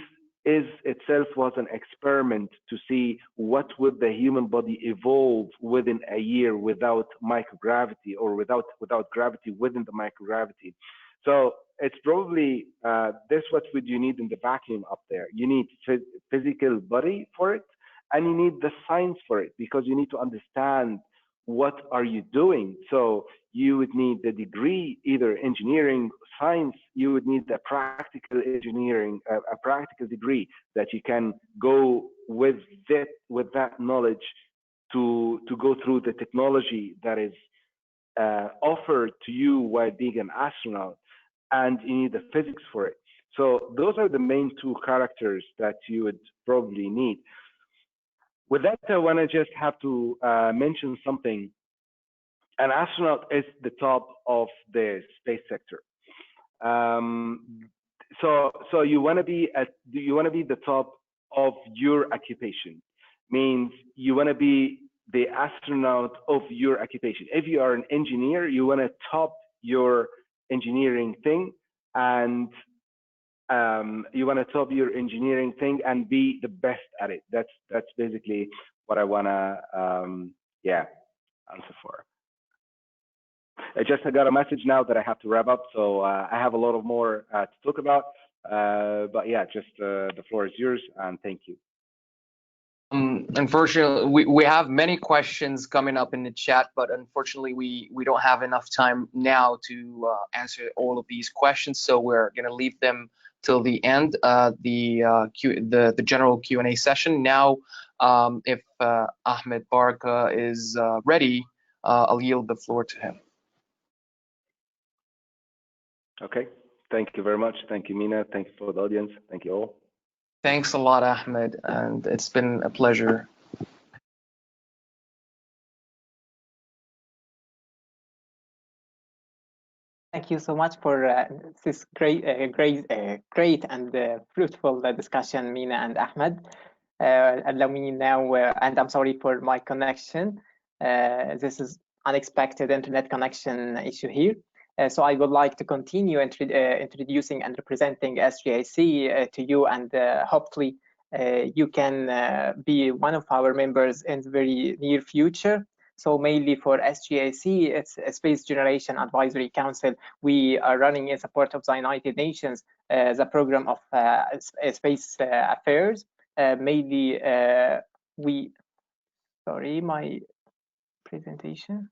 is itself was an experiment to see what would the human body evolve within a year without microgravity or without gravity within the microgravity. So it's probably this what would you need in the vacuum up there. You need physical body for it, and you need the science for it, because you need to understand what are you doing. So you would need the degree, either engineering, science. You would need the practical engineering, a practical degree that you can go with that knowledge to go through the technology that is offered to you while being an astronaut, and you need the physics for it. So those are the main two characters that you would probably need. With that, I want to just have to mention something. An astronaut is the top of the space sector. So you want to be the top of your occupation. Means you want to be the astronaut of your occupation. If you are an engineer, you want to top your engineering thing, and you want to top your engineering thing and be the best at it. That's basically what I want to answer for. I got a message now that I have to wrap up, so I have a lot of more to talk about. But yeah, just the floor is yours, and thank you. Unfortunately, we have many questions coming up in the chat, but unfortunately we don't have enough time now to answer all of these questions, so we're going to leave them till the end, the general Q&A session. Now, if Ahmed Barka is ready, I'll yield the floor to him. Okay, thank you very much. Thank you, Mina. Thank you for the audience. Thank you all. Thanks a lot, Ahmed, and it's been a pleasure. Thank you so much for this great and fruitful discussion, Mina and Ahmed. Allow me now, and I'm sorry for my connection. This is unexpected internet connection issue here. So I would like to continue introducing and representing SGAC to you, and hopefully you can be one of our members in the very near future. So mainly for SGAC, it's a Space Generation Advisory Council. We are running in support of the United Nations, the program of space affairs. Mainly sorry, my presentation.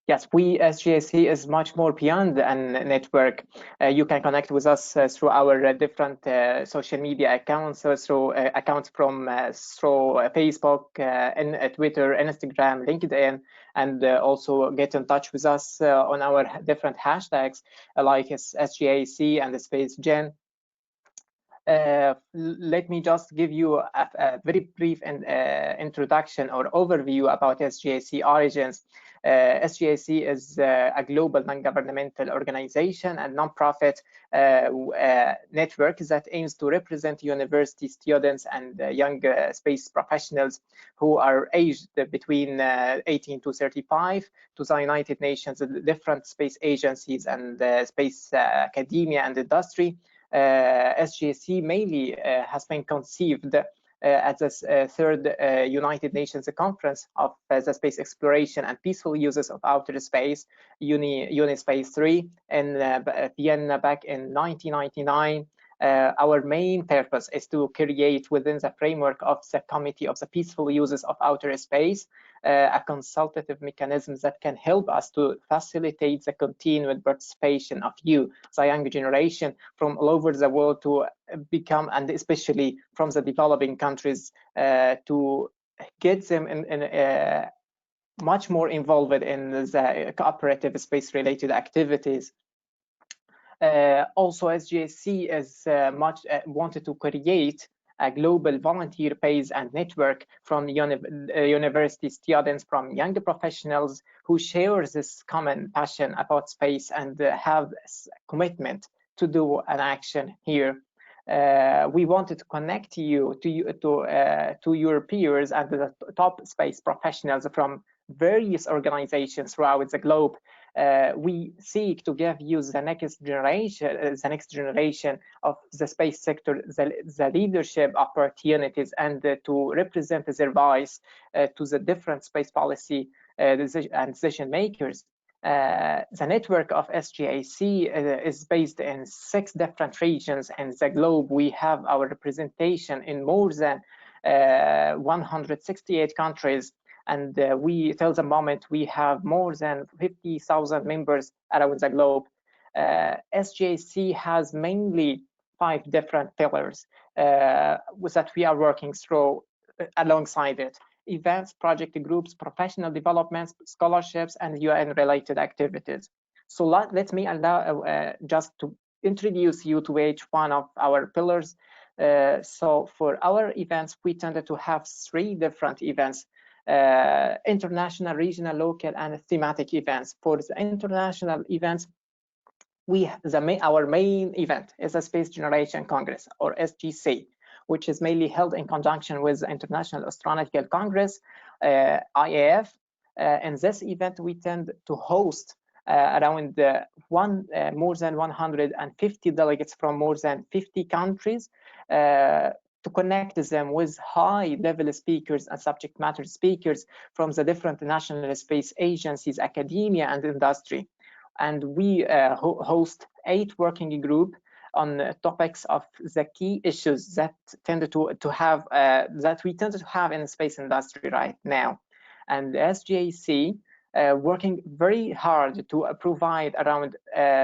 Yes, we SGAC is much more beyond a network. You can connect with us through our different social media accounts, through accounts from through Facebook, Twitter, Instagram, LinkedIn, and also get in touch with us on our different hashtags like SGAC and the Space Gen. Let me just give you a very brief introduction or overview about SGAC Origins. SGAC is a global non-governmental organization and non-profit network that aims to represent university students and young space professionals who are aged between 18 to 35 to the United Nations, different space agencies and space academia and industry. SGAC mainly has been conceived at this third United Nations Conference of the Space Exploration and Peaceful Uses of Outer Space, Unispace 3, in Vienna back in 1999. Our main purpose is to create within the framework of the Committee of the Peaceful Uses of Outer Space a consultative mechanism that can help us to facilitate the continued participation of you, the young generation from all over the world, to become, and especially from the developing countries, to get them in much more involved in the cooperative space-related activities. Also, SGAC is wanted to create a global volunteer base and network from university students, from young professionals who share this common passion about space and have commitment to do an action here. We wanted to connect you to your peers and the top space professionals from various organizations throughout the globe. We seek to give you the next generation of the space sector, the leadership opportunities, and to represent their voice to the different space policy and decision makers. The network of SGAC is based in 6 different regions in the globe. We have our representation in more than 168 countries, and we, till the moment, we have more than 50,000 members around the globe. SGAC has mainly 5 different pillars that we are working through alongside it: events, project groups, professional developments, scholarships, and UN-related activities. So let me allow just to introduce you to each one of our pillars. So for our events, we tended to have 3 different events: international, regional, local, and thematic events. For the international events, our main event is a Space Generation Congress, or SGC, which is mainly held in conjunction with the International Astronautical Congress, IAF. In this event, we tend to host around more than 150 delegates from more than 50 countries to connect them with high-level speakers and subject matter speakers from the different national space agencies, academia, and industry. And we host 8 working groups on topics of the key issues that we tend to have in the space industry right now. And SGAC working very hard to provide around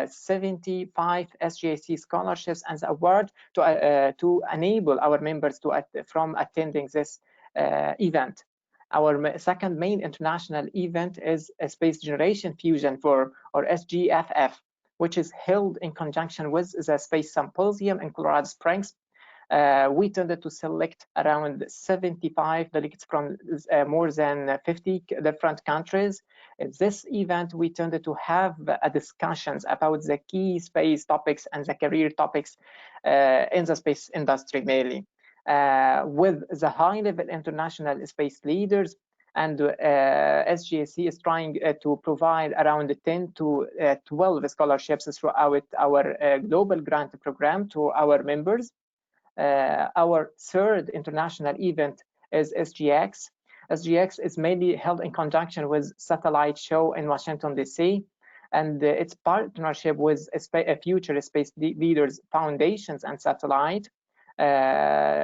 75 SGAC scholarships and award to enable our members from attending this event. Our second main international event is a Space Generation Fusion Forum, or SGFF, which is held in conjunction with the Space Symposium in Colorado Springs. We tended to select around 75 delegates from more than 50 different countries. In this event, we tended to have discussions about the key space topics and the career topics in the space industry mainly, with the high-level international space leaders. And SGAC is trying to provide around 10 to 12 scholarships throughout our global grant program to our members. Our third international event is SGX. SGX is mainly held in conjunction with Satellite Show in Washington, D.C., and its partnership with Future Space Leaders Foundations and Satellite.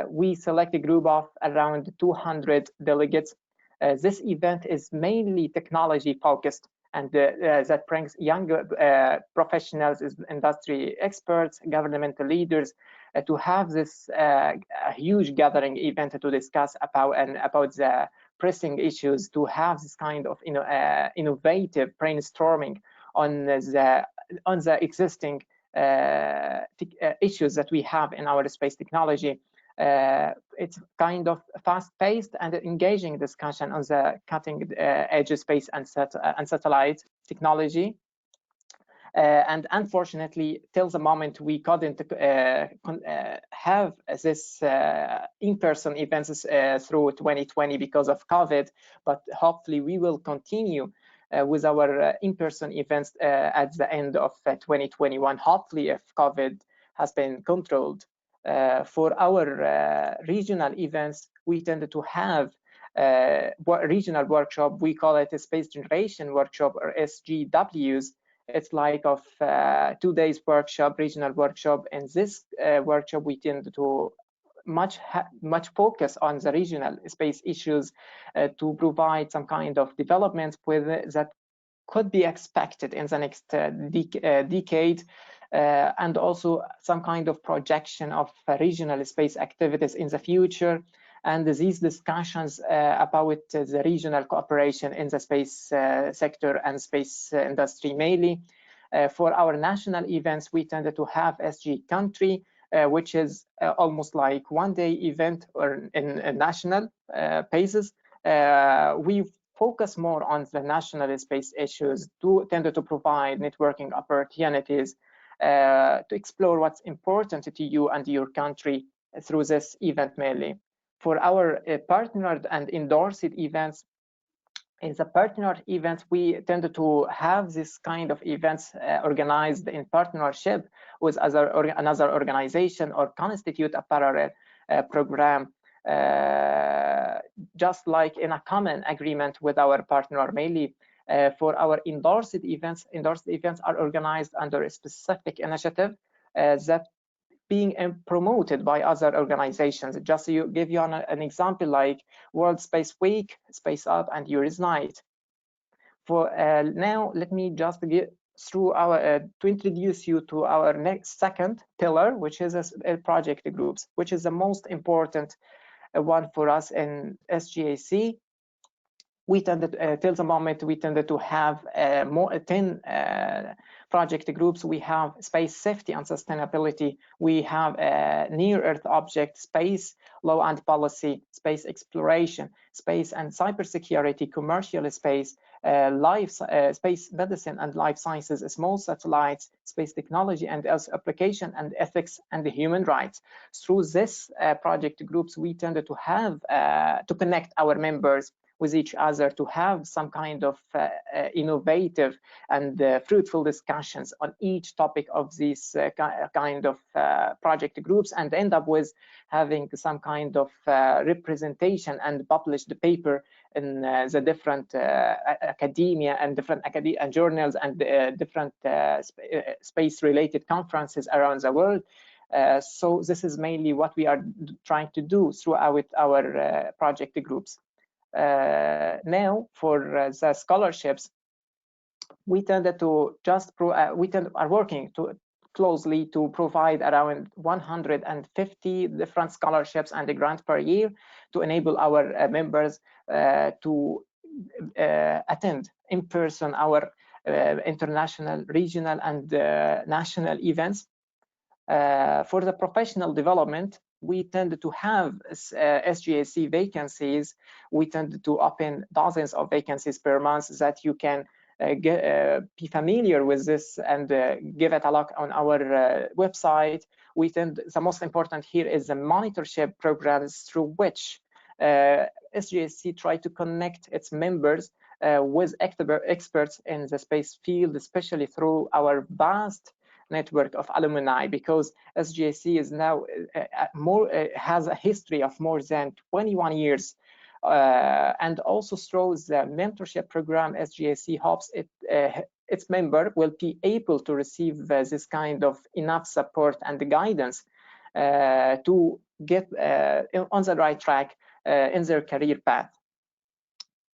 We select a group of around 200 delegates. This event is mainly technology focused, and that brings young professionals, industry experts, governmental leaders to have this huge gathering event to discuss about the pressing issues, to have this kind of innovative brainstorming on the existing issues that we have in our space technology. It's kind of fast-paced and engaging discussion on the cutting-edge space and satellite technology. And unfortunately, till the moment, we couldn't have this in-person events through 2020 because of COVID, but hopefully we will continue with our in-person events at the end of 2021, hopefully if COVID has been controlled. For our regional events, we tend to have regional workshop. We call it a Space Generation Workshop, or SGWs. It's like of 2 days workshop, regional workshop. In this workshop, we tend to much focus on the regional space issues to provide some kind of developments that could be expected in the next decade, and also some kind of projection of regional space activities in the future. And these discussions about the regional cooperation in the space sector and space industry mainly. For our national events, we tended to have SG Country, which is almost like one-day event or in national basis. We focus more on the national space issues, tended to provide networking opportunities to explore what's important to you and your country through this event mainly. For our partnered and endorsed events, in the partnered events, we tend to have this kind of events organized in partnership with another organization or constitute a parallel program, just like in a common agreement with our partner mainly. For our endorsed events are organized under a specific initiative that being promoted by other organizations. Just to give you an example, like World Space Week, Space Up, and Eures Night. For now, let me just get through to introduce you to our next second pillar, which is project groups, which is the most important one for us in SGAC. We tended, till the moment, we tended to have 10 project groups. We have space safety and sustainability. We have near Earth object, space law and policy, space exploration, space and cybersecurity, commercial space, space medicine and life sciences, small satellites, space technology and else application, and ethics and human rights. Through this project groups, we tended to have to connect our members with each other, to have some kind of innovative and fruitful discussions on each topic of these kind of project groups, and end up with having some kind of representation and publish the paper in the different academia and different journals and different space-related conferences around the world. So this is mainly what we are trying to do throughout our project groups. Now for the scholarships, we tended to just are working closely to provide around 150 different scholarships and a grant per year to enable our members to attend in person our international, regional, and national events. For the professional development, we tend to have SGAC vacancies. We tend to open dozens of vacancies per month that you can be familiar with this and give it a look on our website. The most important here is the monitorship programs through which SGAC try to connect its members with experts in the space field, especially through our vast network of alumni, because SGAC is now has a history of more than 21 years, and also through the mentorship program, SGAC hopes its member will be able to receive this kind of enough support and guidance to get on the right track in their career path.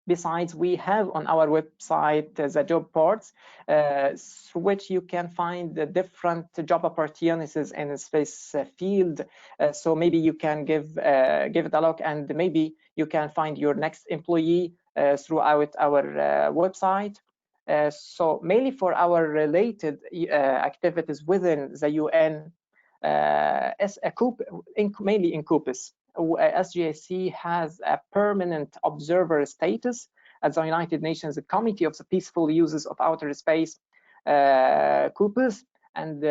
Besides, we have on our website the job boards, through which you can find the different job opportunities in the space field. So maybe you can give it a look, and maybe you can find your next employee throughout our website. So mainly for our related activities within the UN, mainly in COPUS. SGAC has a permanent observer status at the United Nations Committee of the Peaceful Uses of Outer Space, COPUS, and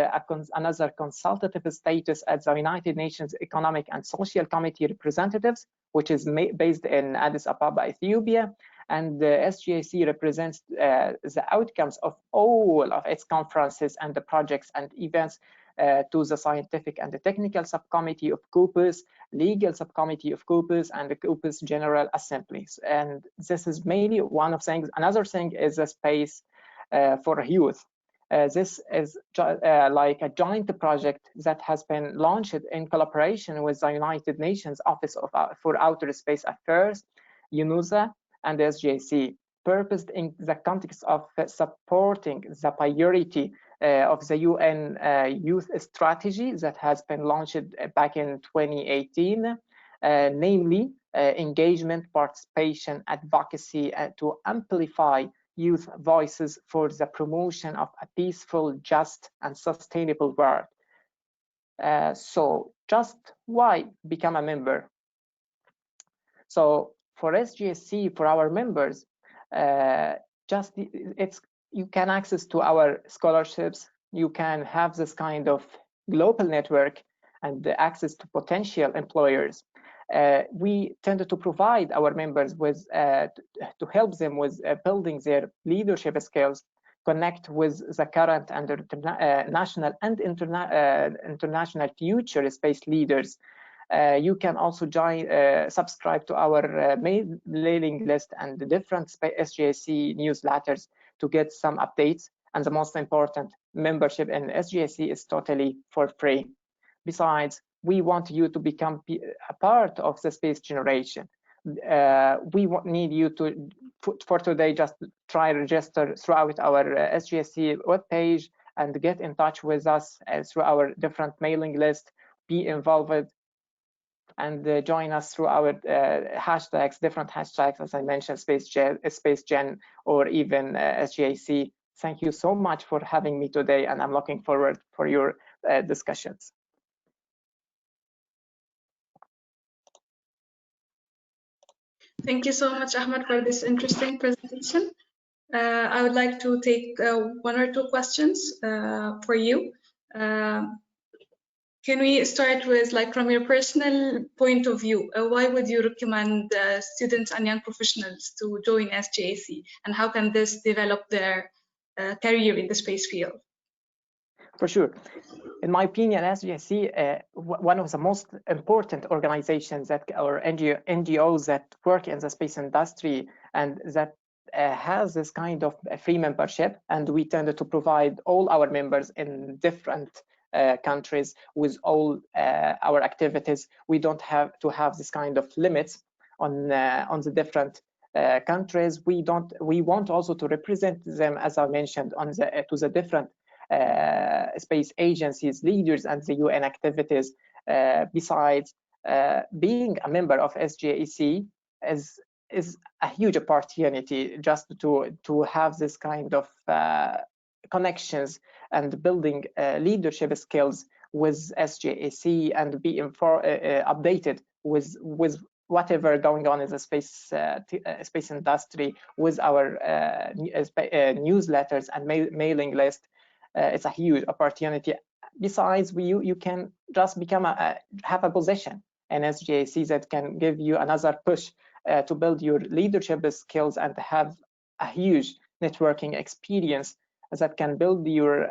another consultative status at the United Nations Economic and Social Committee Representatives, which is based in Addis Ababa, Ethiopia. And the SGAC represents the outcomes of all of its conferences and the projects and events to the Scientific and the Technical Subcommittee of COPUS, Legal Subcommittee of COPUS, and the COPUS General Assemblies. And this is mainly one of things. Another thing is a space for youth. This is like a joint project that has been launched in collaboration with the United Nations Office for Outer Space Affairs, UNOSA, and the SGAC, purposed in the context of supporting the priority of the UN Youth Strategy that has been launched back in 2018, namely engagement, participation, advocacy, to amplify youth voices for the promotion of a peaceful, just, and sustainable world. So just why become a member? So for SGAC, for our members, you can access to our scholarships, you can have this kind of global network and the access to potential employers. We tended to provide our members with, to help them with building their leadership skills, connect with the current and national and international future space leaders. You can also subscribe to our mailing list and the different SGAC newsletters to get some updates. And the most important, membership in SGAC is totally for free. Besides, we want you to become a part of the space generation. We need you to, for today, just try register throughout our SGAC webpage and get in touch with us through our different mailing list, be involved, and join us through our hashtags, different hashtags, as I mentioned, SpaceGen, or even SGAC. Thank you so much for having me today, and I'm looking forward for your discussions. Thank you so much, Ahmed, for this interesting presentation. I would like to take one or two questions for you. Can we start with, like, from your personal point of view, why would you recommend students and young professionals to join SGAC, and how can this develop their career in the space field? For sure. In my opinion, SGAC, one of the most important organizations that, or NGOs that work in the space industry, and that has this kind of free membership, and we tend to provide all our members in different countries with all our activities. We don't have to have this kind of limits on the different countries. We want also to represent them, as I mentioned, to the different space agencies, leaders, and the UN activities. Besides, being a member of SGAC is a huge opportunity just to have this kind of connections and building leadership skills with SGAC, and be updated with whatever going on in the space industry with our newsletters and mailing list. It's a huge opportunity. Besides, you can just have a position in SGAC that can give you another push to build your leadership skills and have a huge networking experience that can build your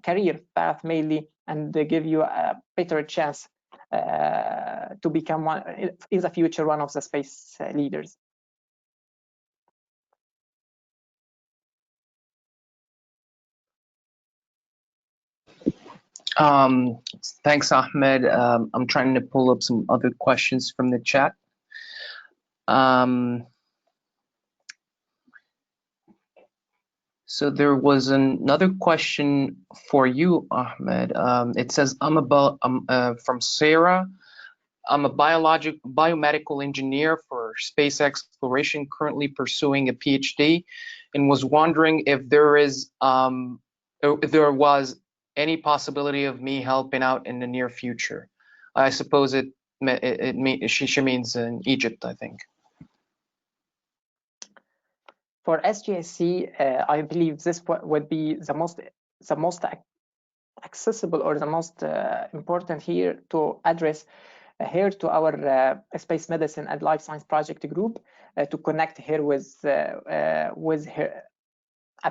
career path mainly, and give you a better chance to become in the future one of the space leaders. Thanks, Ahmed. I'm trying to pull up some other questions from the chat. So there was another question for you, Ahmed. It says, from Sarah. I'm a biomedical engineer for space exploration, currently pursuing a PhD, and was wondering if there was any possibility of me helping out in the near future? I suppose she means in Egypt, I think. For SGAC, I believe this would be the most accessible or the most important here to address here to our space medicine and life science project group to connect here with her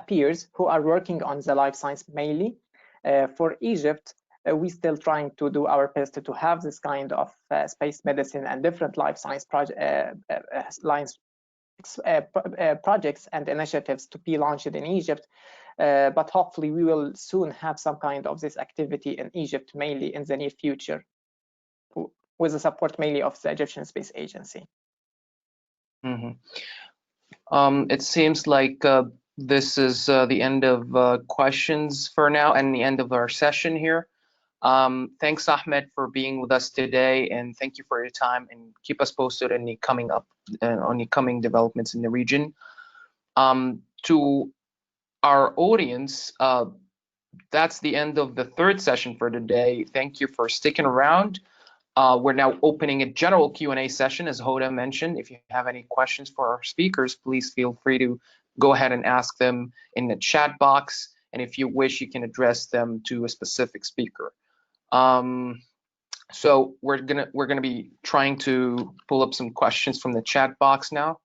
peers who are working on the life science mainly. For Egypt, we still trying to do our best to have this kind of space medicine and different life science projects and initiatives to be launched in Egypt, but hopefully we will soon have some kind of this activity in Egypt, mainly in the near future, with the support mainly of the Egyptian Space Agency. Mm-hmm. It seems like this is the end of questions for now and the end of our session here. Thanks, Ahmed, for being with us today, and thank you for your time, and keep us posted on the coming developments in the region. To our audience, that's the end of the third session for today. Thank you for sticking around. We're now opening a general Q&A session, as Hoda mentioned. If you have any questions for our speakers, please feel free to go ahead and ask them in the chat box, and if you wish, you can address them to a specific speaker. So we're gonna be trying to pull up some questions from the chat box now.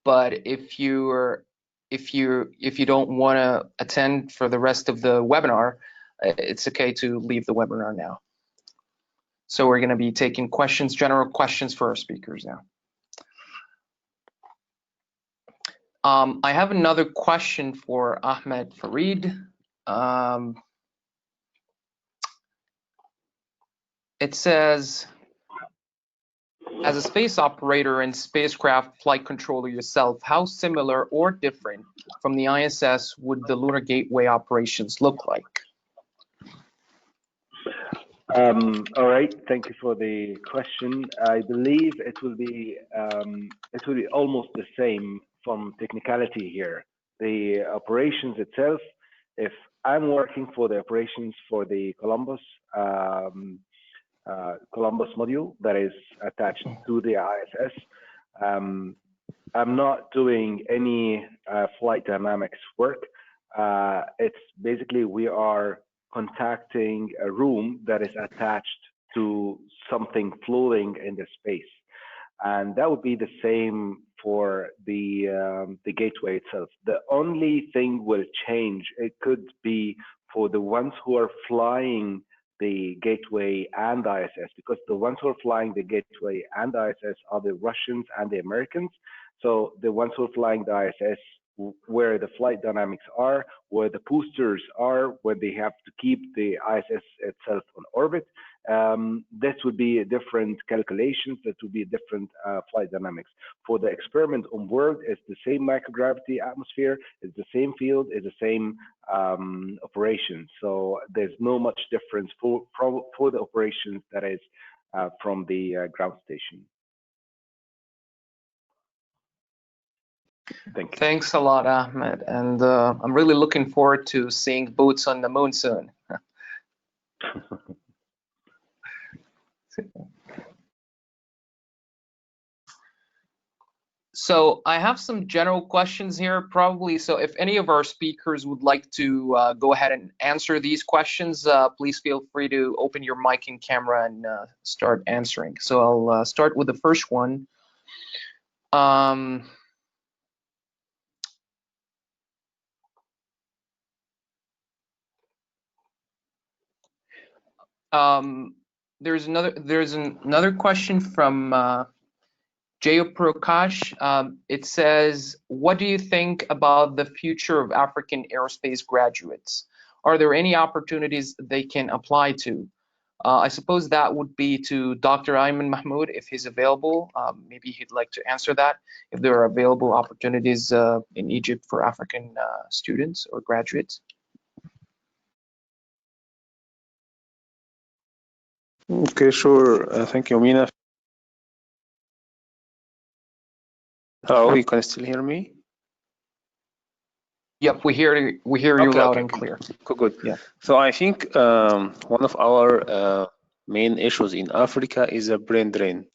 But if you don't want to attend for the rest of the webinar, it's okay to leave the webinar now. So we're gonna be taking questions, general questions for our speakers now. I have another question for Ahmed Fareed. It says, as a space operator and spacecraft flight controller yourself, how similar or different from the ISS would the Lunar Gateway operations look like? All right, thank you for the question. I believe it will be almost the same from technicality here. The operations itself, if I'm working for the operations for the Columbus module that is attached to the ISS, I'm not doing any flight dynamics work. It's basically we are contacting a room that is attached to something floating in the space, and that would be the same for the gateway itself. The only thing will change, it could be for the ones who are flying the gateway and ISS, because the ones who are flying the gateway and ISS are the Russians and the Americans. So the ones who are flying the ISS, where the flight dynamics are, where the boosters are, where they have to keep the ISS itself on orbit, this would be a different calculations, that would be a different flight dynamics. For the experiment on board, it's the same microgravity atmosphere, it's the same field, it's the same operation. So there's no much difference for the operations that is from the ground station. Thank you. Thanks a lot, Ahmed, and I'm really looking forward to seeing boots on the moon soon. So I have some general questions here, probably. So if any of our speakers would like to go ahead and answer these questions, please feel free to open your mic and camera and start answering. So I'll start with the first one. There's another question from Jayaprakash. It says, what do you think about the future of African aerospace graduates? Are there any opportunities they can apply to? I suppose that would be to Dr. Ayman Mahmood, if he's available. Maybe he'd like to answer that, if there are available opportunities in Egypt for African students or graduates. Okay, sure. Thank you, Mina. Hello, you can still hear me? Yep, we hear you loud and clear. Good. Yeah. So I think one of our main issues in Africa is a brain drain.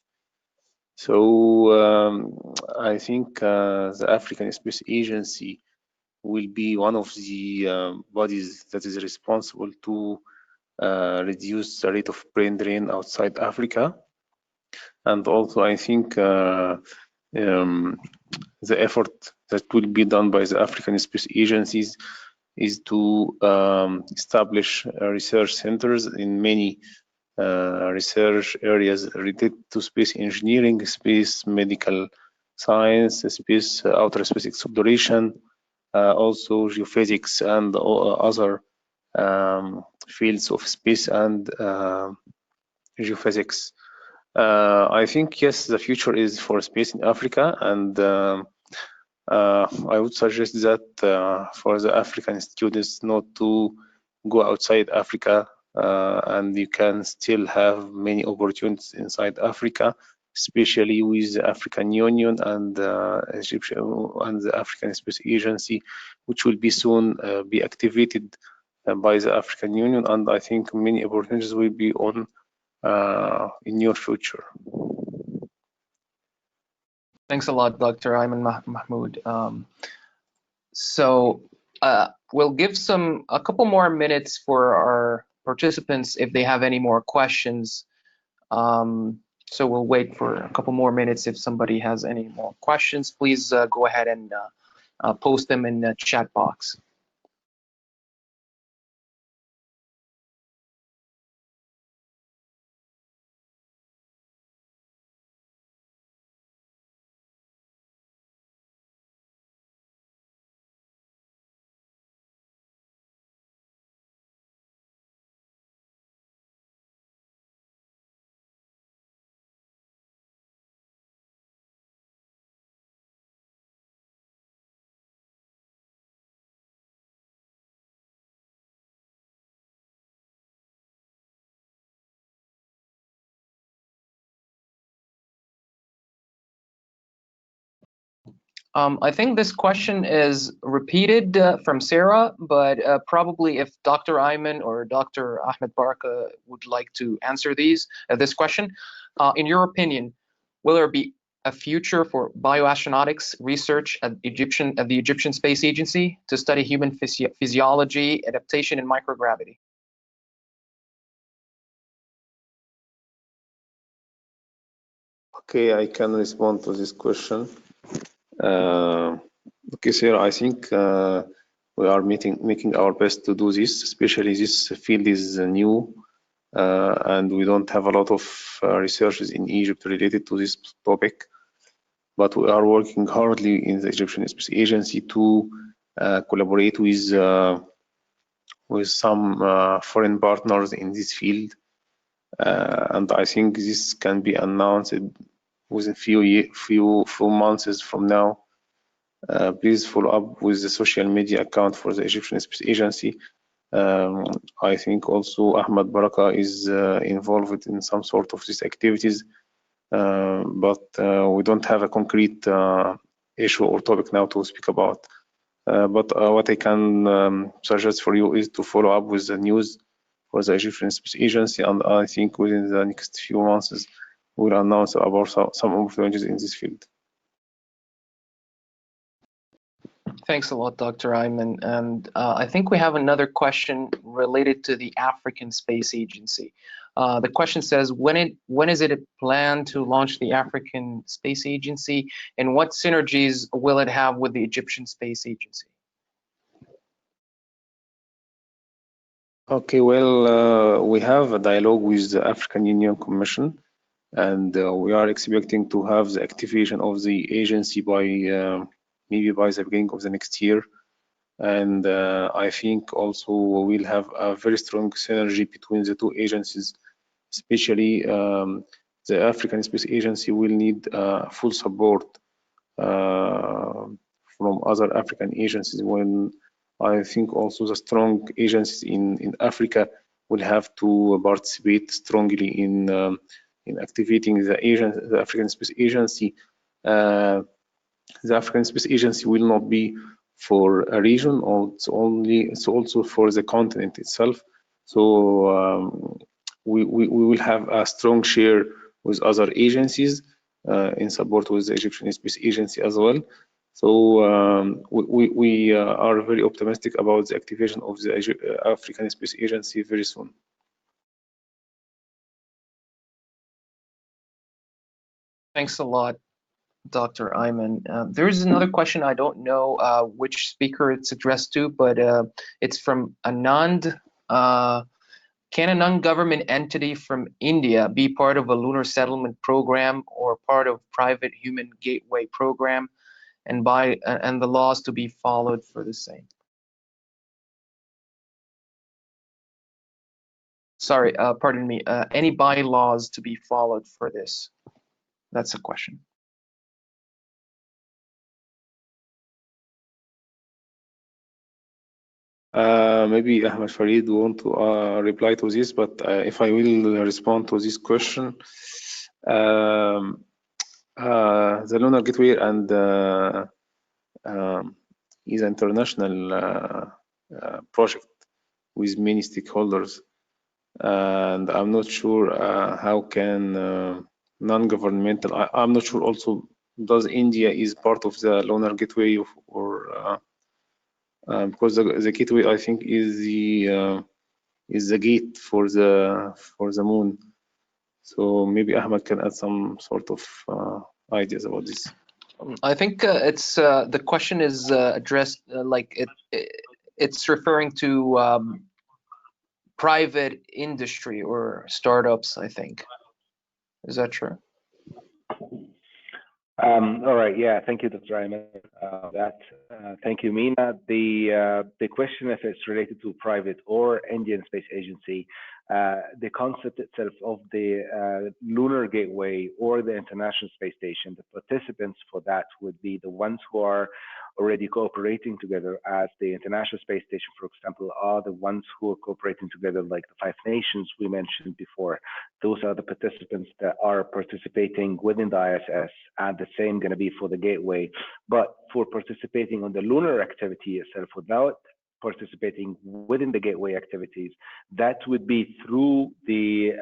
So I think the African Space Agency will be one of the bodies that is responsible to reduce the rate of brain drain outside Africa. And also I think the effort that will be done by the African Space Agencies is to establish research centers in many research areas related to space engineering, space medical science, space outer space exploration, also geophysics and other fields of space and geophysics. I think yes, the future is for space in Africa, and I would suggest that for the African students not to go outside Africa, and you can still have many opportunities inside Africa, especially with the African Union and Egyptian and the African Space Agency, which will be soon be activated by the African Union, and I think many opportunities will be on in your future. Thanks a lot, Dr. Ayman Mahmood. We'll give a couple more minutes for our participants if they have any more questions. So we'll wait for a couple more minutes. If somebody has any more questions, please go ahead and post them in the chat box. I think this question is repeated from Sarah, but probably if Dr. Ayman or Dr. Ahmed Baraka would like to answer this question. In your opinion, will there be a future for bioastronautics research at the Egyptian Space Agency to study human physiology, adaptation, and microgravity? Okay, I can respond to this question. Okay, Sarah, I think we are making our best to do this, especially this field is new and we don't have a lot of researches in Egypt related to this topic, but we are working hardly in the Egyptian Space Agency to collaborate with some foreign partners in this field, and I think this can be announced within few months from now. Please follow up with the social media account for the Egyptian Space Agency. I think also Ahmed Baraka is involved in some sort of these activities, but we don't have a concrete issue or topic now to speak about. But what I can suggest for you is to follow up with the news for the Egyptian Space Agency, and I think within the next few months we'll announce about some opportunities in this field. Thanks a lot, Dr. Ayman. And I think we have another question related to the African Space Agency. The question says, when is it planned to launch the African Space Agency, and what synergies will it have with the Egyptian Space Agency? Okay, well, we have a dialogue with the African Union Commission, and we are expecting to have the activation of the agency by maybe by the beginning of the next year. And I think also we'll have a very strong synergy between the two agencies, especially the African Space Agency will need full support from other African agencies, when I think also the strong agencies in Africa will have to participate strongly in activating the African Space Agency. The African Space Agency will not be for a region, or it's also for the continent itself. So we will have a strong share with other agencies in support with the Egyptian Space Agency as well. So we are very optimistic about the activation of the African Space Agency very soon. Thanks a lot, Dr. Ayman. There is another question. I don't know which speaker it's addressed to, but it's from Anand. Can a non-government entity from India be part of a lunar settlement program or part of private human gateway program, and the laws to be followed for the same? Sorry, pardon me. Any bylaws to be followed for this? That's a question. Maybe Ahmed Fareed want to reply to this, but if I will respond to this question, the Lunar Gateway and is an international project with many stakeholders, and I'm not sure how can non-governmental. I'm not sure also does India is part of the Lunar Gateway or because the gateway, I think, is the gate for the moon. So maybe Ahmed can add some sort of ideas about this. I think it's the question is addressed like it's referring to private industry or startups, I think. Is that true? All right. Yeah. Thank you, Dr. Ayman. Thank you, Mina. The question, if it's related to private or Indian Space Agency, the concept itself of the Lunar Gateway or the International Space Station, the participants for that would be the ones who are already cooperating together, as the International Space Station, for example, are the ones who are cooperating together, like the 5 nations we mentioned before. Those are the participants that are participating within the ISS, and the same going to be for the Gateway. But for participating on the lunar activity itself, without participating within the Gateway activities, that would be through the,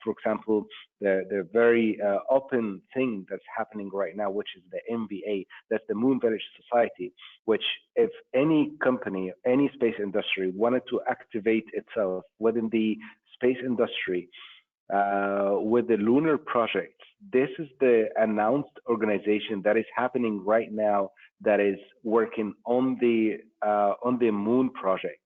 for example, the very open thing that's happening right now, which is the MVA, that's the Moon Village Society, which if any company, any space industry wanted to activate itself within the space industry with the lunar project, this is the announced organization that is happening right now that is working on the moon project,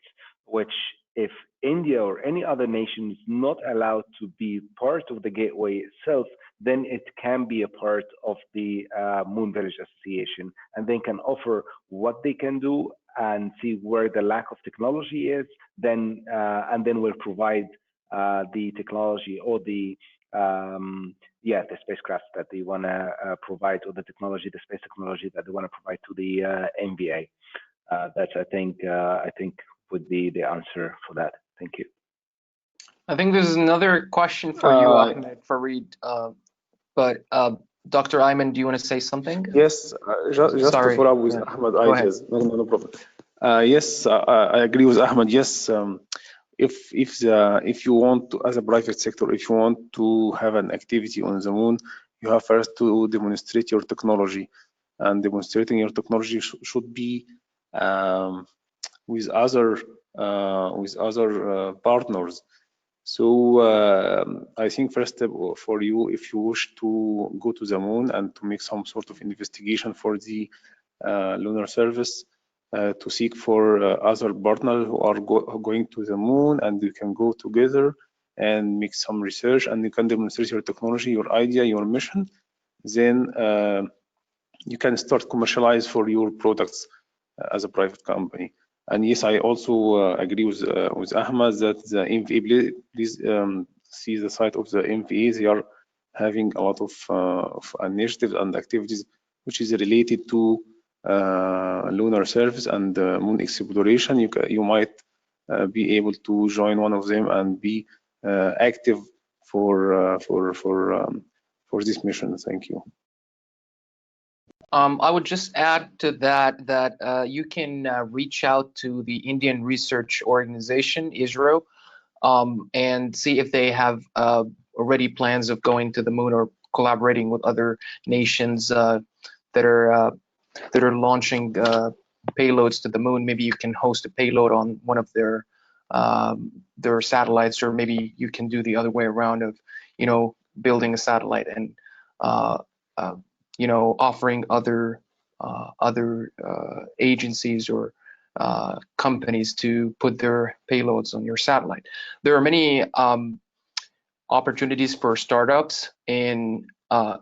which if India or any other nation is not allowed to be part of the Gateway itself, then it can be a part of the Moon Village Association, and they can offer what they can do and see where the lack of technology is, then and then we'll provide the technology or the spacecraft that they want to provide, or the technology, the space technology that they want to provide to the MVA. That's I think would be the answer for that. Thank you. I think there's another question for you, Ahmed Fareed. But Dr. Ayman, do you want to say something? Yes, just to follow up with Ahmed ideas. No problem. Yes, I agree with Ahmed. Yes, if you want to, as a private sector, if you want to have an activity on the moon, you have first to demonstrate your technology, and demonstrating your technology should be with other partners. So I think first step for you, if you wish to go to the moon and to make some sort of investigation for the lunar service, to seek for other partners who are going to the moon, and you can go together and make some research, and you can demonstrate your technology, your idea, your mission. Then you can start commercialize for your products as a private company. And yes, I also agree with Ahmed that the MVA, please see the site of the MVA. They are having a lot of initiatives and activities which is related to lunar service and moon exploration. You might be able to join one of them and be active for this mission. Thank you. I would just add to that you can reach out to the Indian Research Organization, ISRO, and see if they have already plans of going to the moon or collaborating with other nations that are launching payloads to the moon. Maybe you can host a payload on one of their satellites, or maybe you can do the other way around of, building a satellite and offering other agencies or companies to put their payloads on your satellite. There are many opportunities for startups in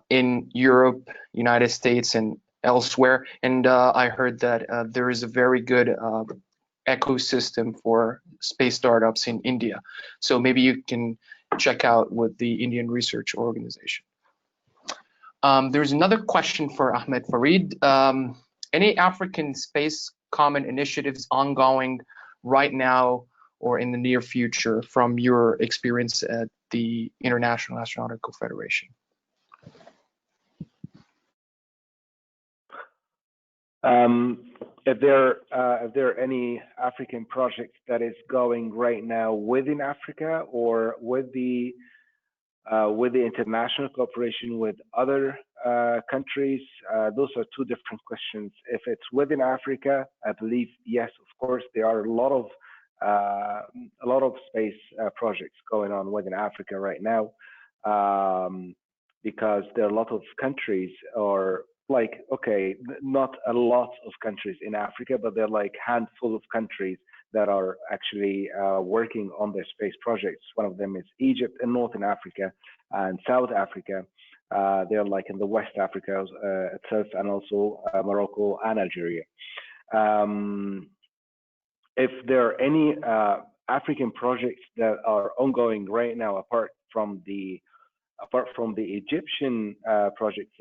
Europe, United States, and elsewhere. And I heard that there is a very good ecosystem for space startups in India. So maybe you can check out with the Indian Research Organization. There's another question for Ahmed Fareed. Any African space common initiatives ongoing right now or in the near future from your experience at the International Astronautical Federation? If there are any African projects that is going right now within Africa or with the international cooperation with other countries, those are two different questions. If it's within Africa, I believe yes, of course, there are a lot of space projects going on within Africa right now, because there are a lot of countries, or like, okay, not a lot of countries in Africa, but they're like handful of countries that are actually working on their space projects. One of them is Egypt in Northern Africa and South Africa. They're like in the West Africa itself, and also Morocco and Algeria. If there are any African projects that are ongoing right now, apart from the Egyptian projects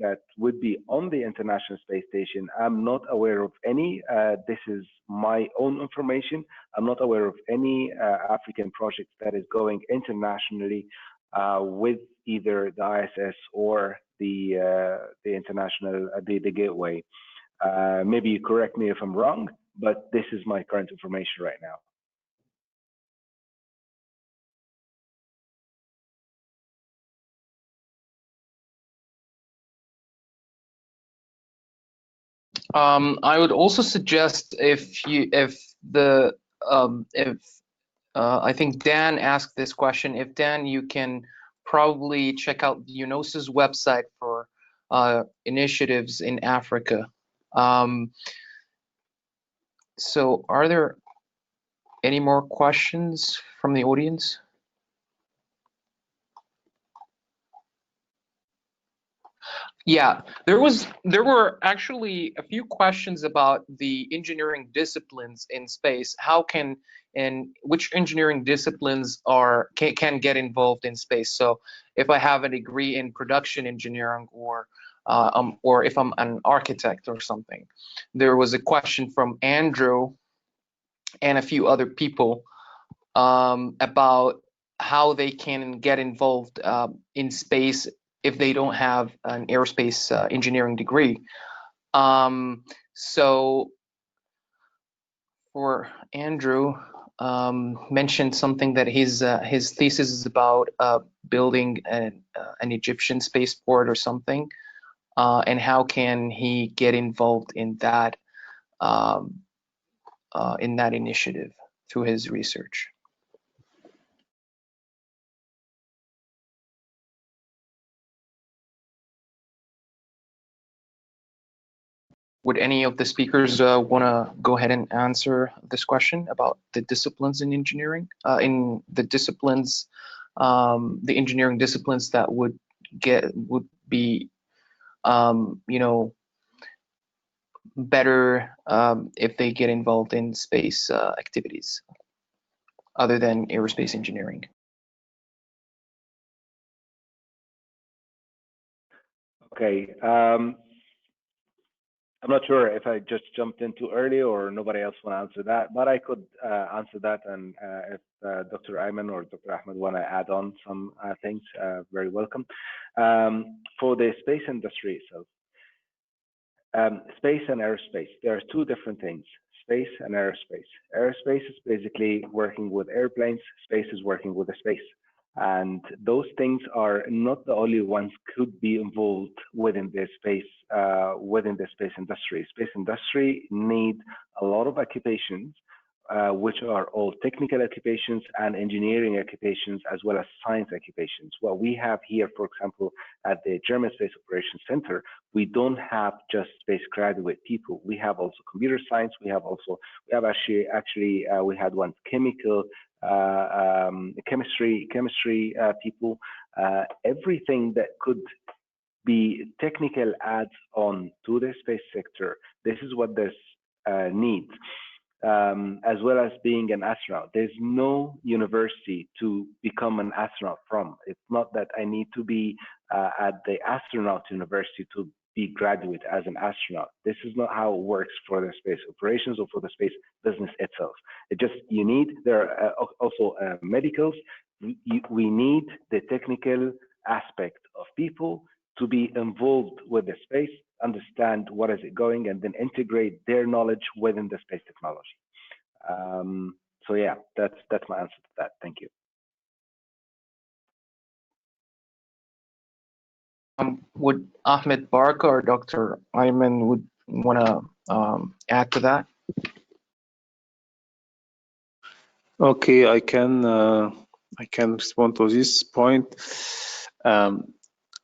that would be on the International Space Station, I'm not aware of any. This is my own information. I'm not aware of any African project that is going internationally with either the ISS or the international the gateway. Maybe you correct me if I'm wrong, but this is my current information right now. I would also suggest I think Dan asked this question. If Dan, you can probably check out UNOSA's website for initiatives in Africa. So are there any more questions from the audience? Yeah, there were actually a few questions about the engineering disciplines in space. Which engineering disciplines can get involved in space? So if I have a degree in production engineering, or if I'm an architect or something. There was a question from Andrew and a few other people about how they can get involved in space if they don't have an aerospace engineering degree. So for Andrew, mentioned something that his thesis is about building an Egyptian spaceport or something, and how can he get involved in that initiative through his research. Would any of the speakers want to go ahead and answer this question about the disciplines in engineering? In the disciplines, the engineering disciplines that would be, better if they get involved in space activities, other than aerospace engineering. Okay. I'm not sure if I just jumped in too early or nobody else want to answer that, but I could answer that. And if Dr. Ayman or Dr. Ahmed want to add on some things, very welcome. For the space industry itself, space and aerospace. There are two different things, space and aerospace. Aerospace is basically working with airplanes, space is working with the space. And those things are not the only ones could be involved within the space industry. Space industry need a lot of occupations, which are all technical occupations and engineering occupations, as well as science occupations. What we have here, for example, at the German Space Operations Center, we don't have just space graduate people. We have also computer science. We have one chemical, chemistry people. Everything that could be technical adds on to the space sector. This is what this needs. As well as being an astronaut. There's no university to become an astronaut from. It's not that I need to be at the astronaut university to be graduate as an astronaut. This is not how it works for the space operations or for the space business itself. It just, there are also medicals. We need the technical aspect of people to be involved with the space, understand what is it going, and then integrate their knowledge within the space technology. So yeah, that's my answer to that. Thank you. Would Ahmed Barka or Dr. Ayman would want to add to that? Okay, I can respond to this point.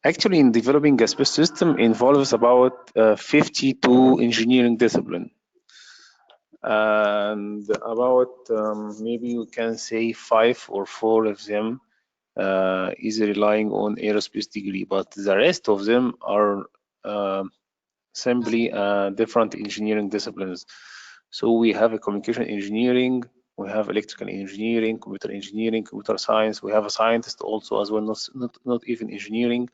Actually, in developing a space system involves about 52 engineering disciplines. And about maybe we can say 5 or 4 of them is relying on aerospace degree, but the rest of them are simply different engineering disciplines. So we have a communication engineering, we have electrical engineering, computer engineering, computer science. We have a scientist also as well, not even engineering.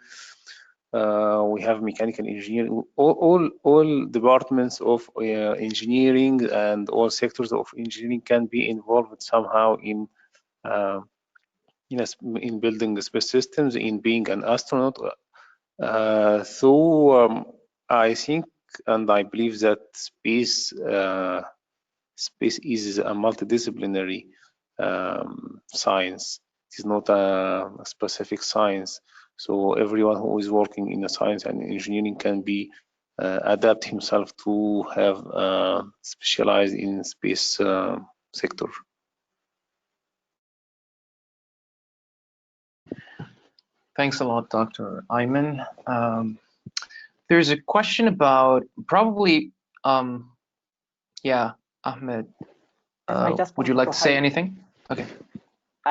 We have mechanical engineering. All departments of engineering and all sectors of engineering can be involved somehow in building the space systems, in being an astronaut. So I think and I believe that space is a multidisciplinary science. It is not a specific science. So everyone who is working in the science and engineering can be adapt himself to have specialized in space sector. Thanks a lot, Dr. Ayman. There's a question about probably, yeah, Ahmed. Would you like to say anything? Okay.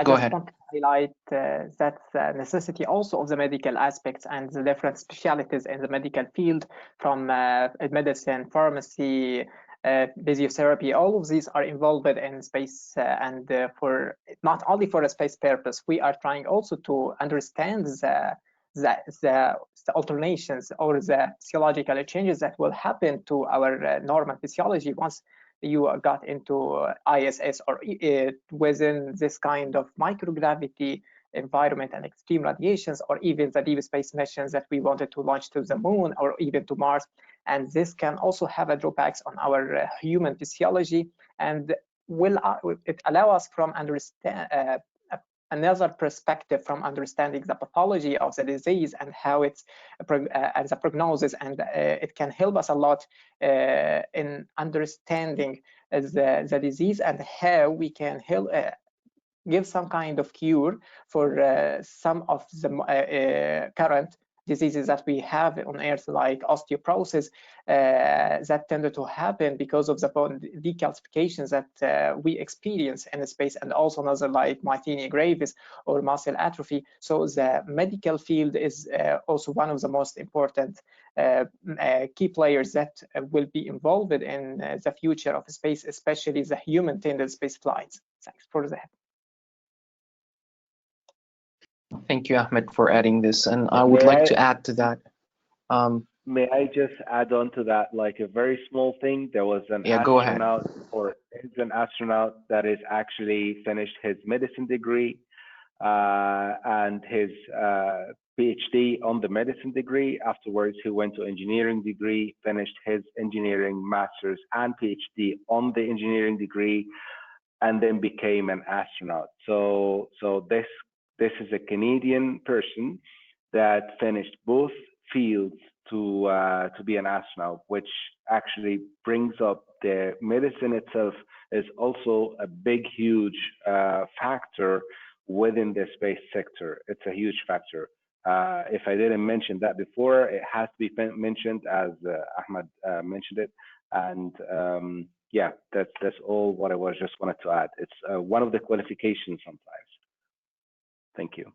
Go ahead. I just want to highlight that necessity also of the medical aspects and the different specialties in the medical field, from medicine, pharmacy, physiotherapy. All of these are involved in space, and for not only for a space purpose. We are trying also to understand the alternations or the physiological changes that will happen to our normal physiology once you got into ISS or within this kind of microgravity environment and extreme radiations, or even the deep space missions that we wanted to launch to the moon or even to Mars. And this can also have a drawbacks on our human physiology, and will it allow us from understand another perspective from understanding the pathology of the disease and how it's and the prognosis, and it can help us a lot in understanding the disease and how we can help give some kind of cure for some of the current diseases that we have on Earth, like osteoporosis, that tended to happen because of the bone decalcifications that we experience in space, and also another like myasthenia gravis or muscle atrophy. So the medical field is also one of the most important key players that will be involved in the future of space, especially the human-tended space flights. Thanks for that. Thank you, Ahmed, for adding this. And I would like to add to that. May I just add on to that, like a very small thing? There was an astronaut that is actually finished his medicine degree. and his PhD on the medicine degree. Afterwards, he went to engineering degree, finished his engineering master's and PhD on the engineering degree, and then became an astronaut. So this is a Canadian person that finished both fields to be an astronaut, which actually brings up the medicine itself is also a big, huge factor within the space sector. It's a huge factor. If I didn't mention that before, it has to be mentioned, as Ahmed mentioned it. And yeah, that's all what I just wanted to add. It's one of the qualifications sometimes. Thank you.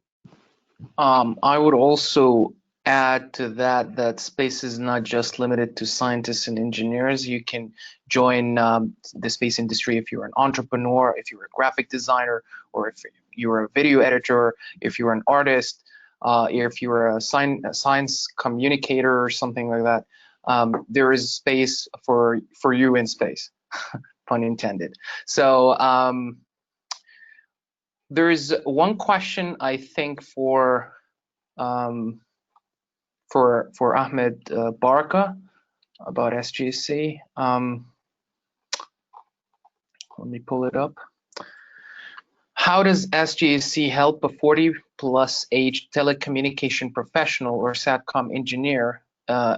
I would also add to that space is not just limited to scientists and engineers. You can join the space industry if you're an entrepreneur, if you're a graphic designer, or if you're a video editor, if you're an artist, if you're a science communicator or something like that. There is space for you in space, pun intended. So there is one question I think for Ahmed Baraka about SGAC. Let me pull it up. How does SGAC help a 40+ age telecommunication professional or SATCOM engineer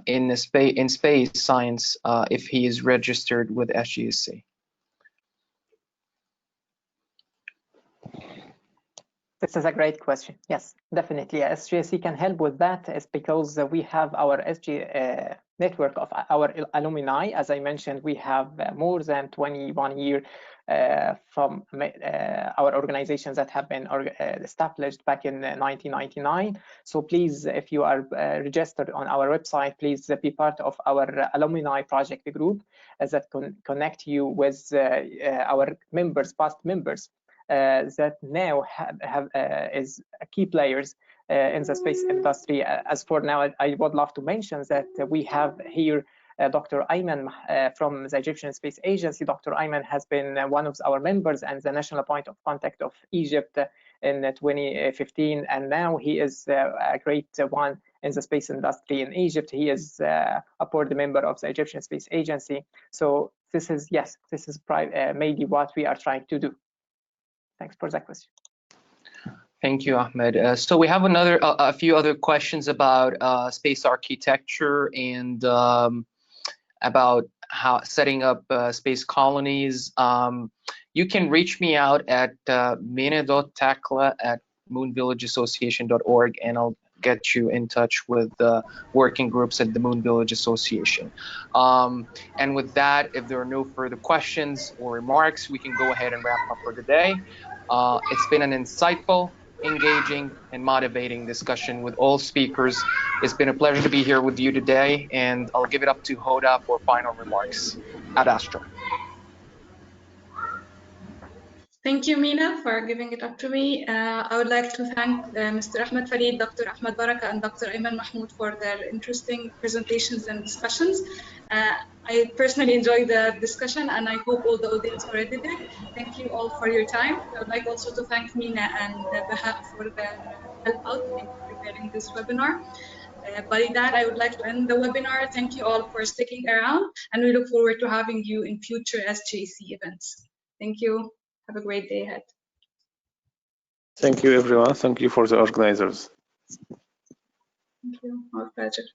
in space science if he is registered with SGAC? This is a great question. Yes, definitely. SGAC can help with that. It's because we have our SG network of our alumni. As I mentioned, we have more than 21 years from our organizations that have been established back in 1999. So please, if you are registered on our website, please be part of our alumni project group that connect you with our members, past members. That now is key players in the space industry. As for now, I would love to mention that we have here Dr. Ayman from the Egyptian Space Agency. Dr. Ayman has been one of our members and the national point of contact of Egypt in 2015, and now he is a great one in the space industry in Egypt. He is a board member of the Egyptian Space Agency. So this is, yes, this is maybe what we are trying to do. Thanks for that question. Thank you, Ahmed. So we have a few other questions about space architecture and about how setting up space colonies. You can reach me out at mene.takla@moonvillageassociation.org, and I'll get you in touch with the working groups at the Moon Village Association. And with that, if there are no further questions or remarks, we can go ahead and wrap up for today. It's been an insightful, engaging, and motivating discussion with all speakers. It's been a pleasure to be here with you today, and I'll give it up to Hoda for final remarks. Ad Astra. Thank you, Mina, for giving it up to me. I would like to thank Mr. Ahmed Fareed, Dr. Ahmed Baraka, and Dr. Ayman Mahmood for their interesting presentations and discussions. I personally enjoyed the discussion, and I hope all the audience already did. Thank you all for your time. I would like also to thank Mina and Baha for their help out in preparing this webinar. By that, I would like to end the webinar. Thank you all for sticking around, and we look forward to having you in future SGAC events. Thank you. Have a great day ahead. Thank you, everyone. Thank you for the organizers. Thank you. Our pleasure.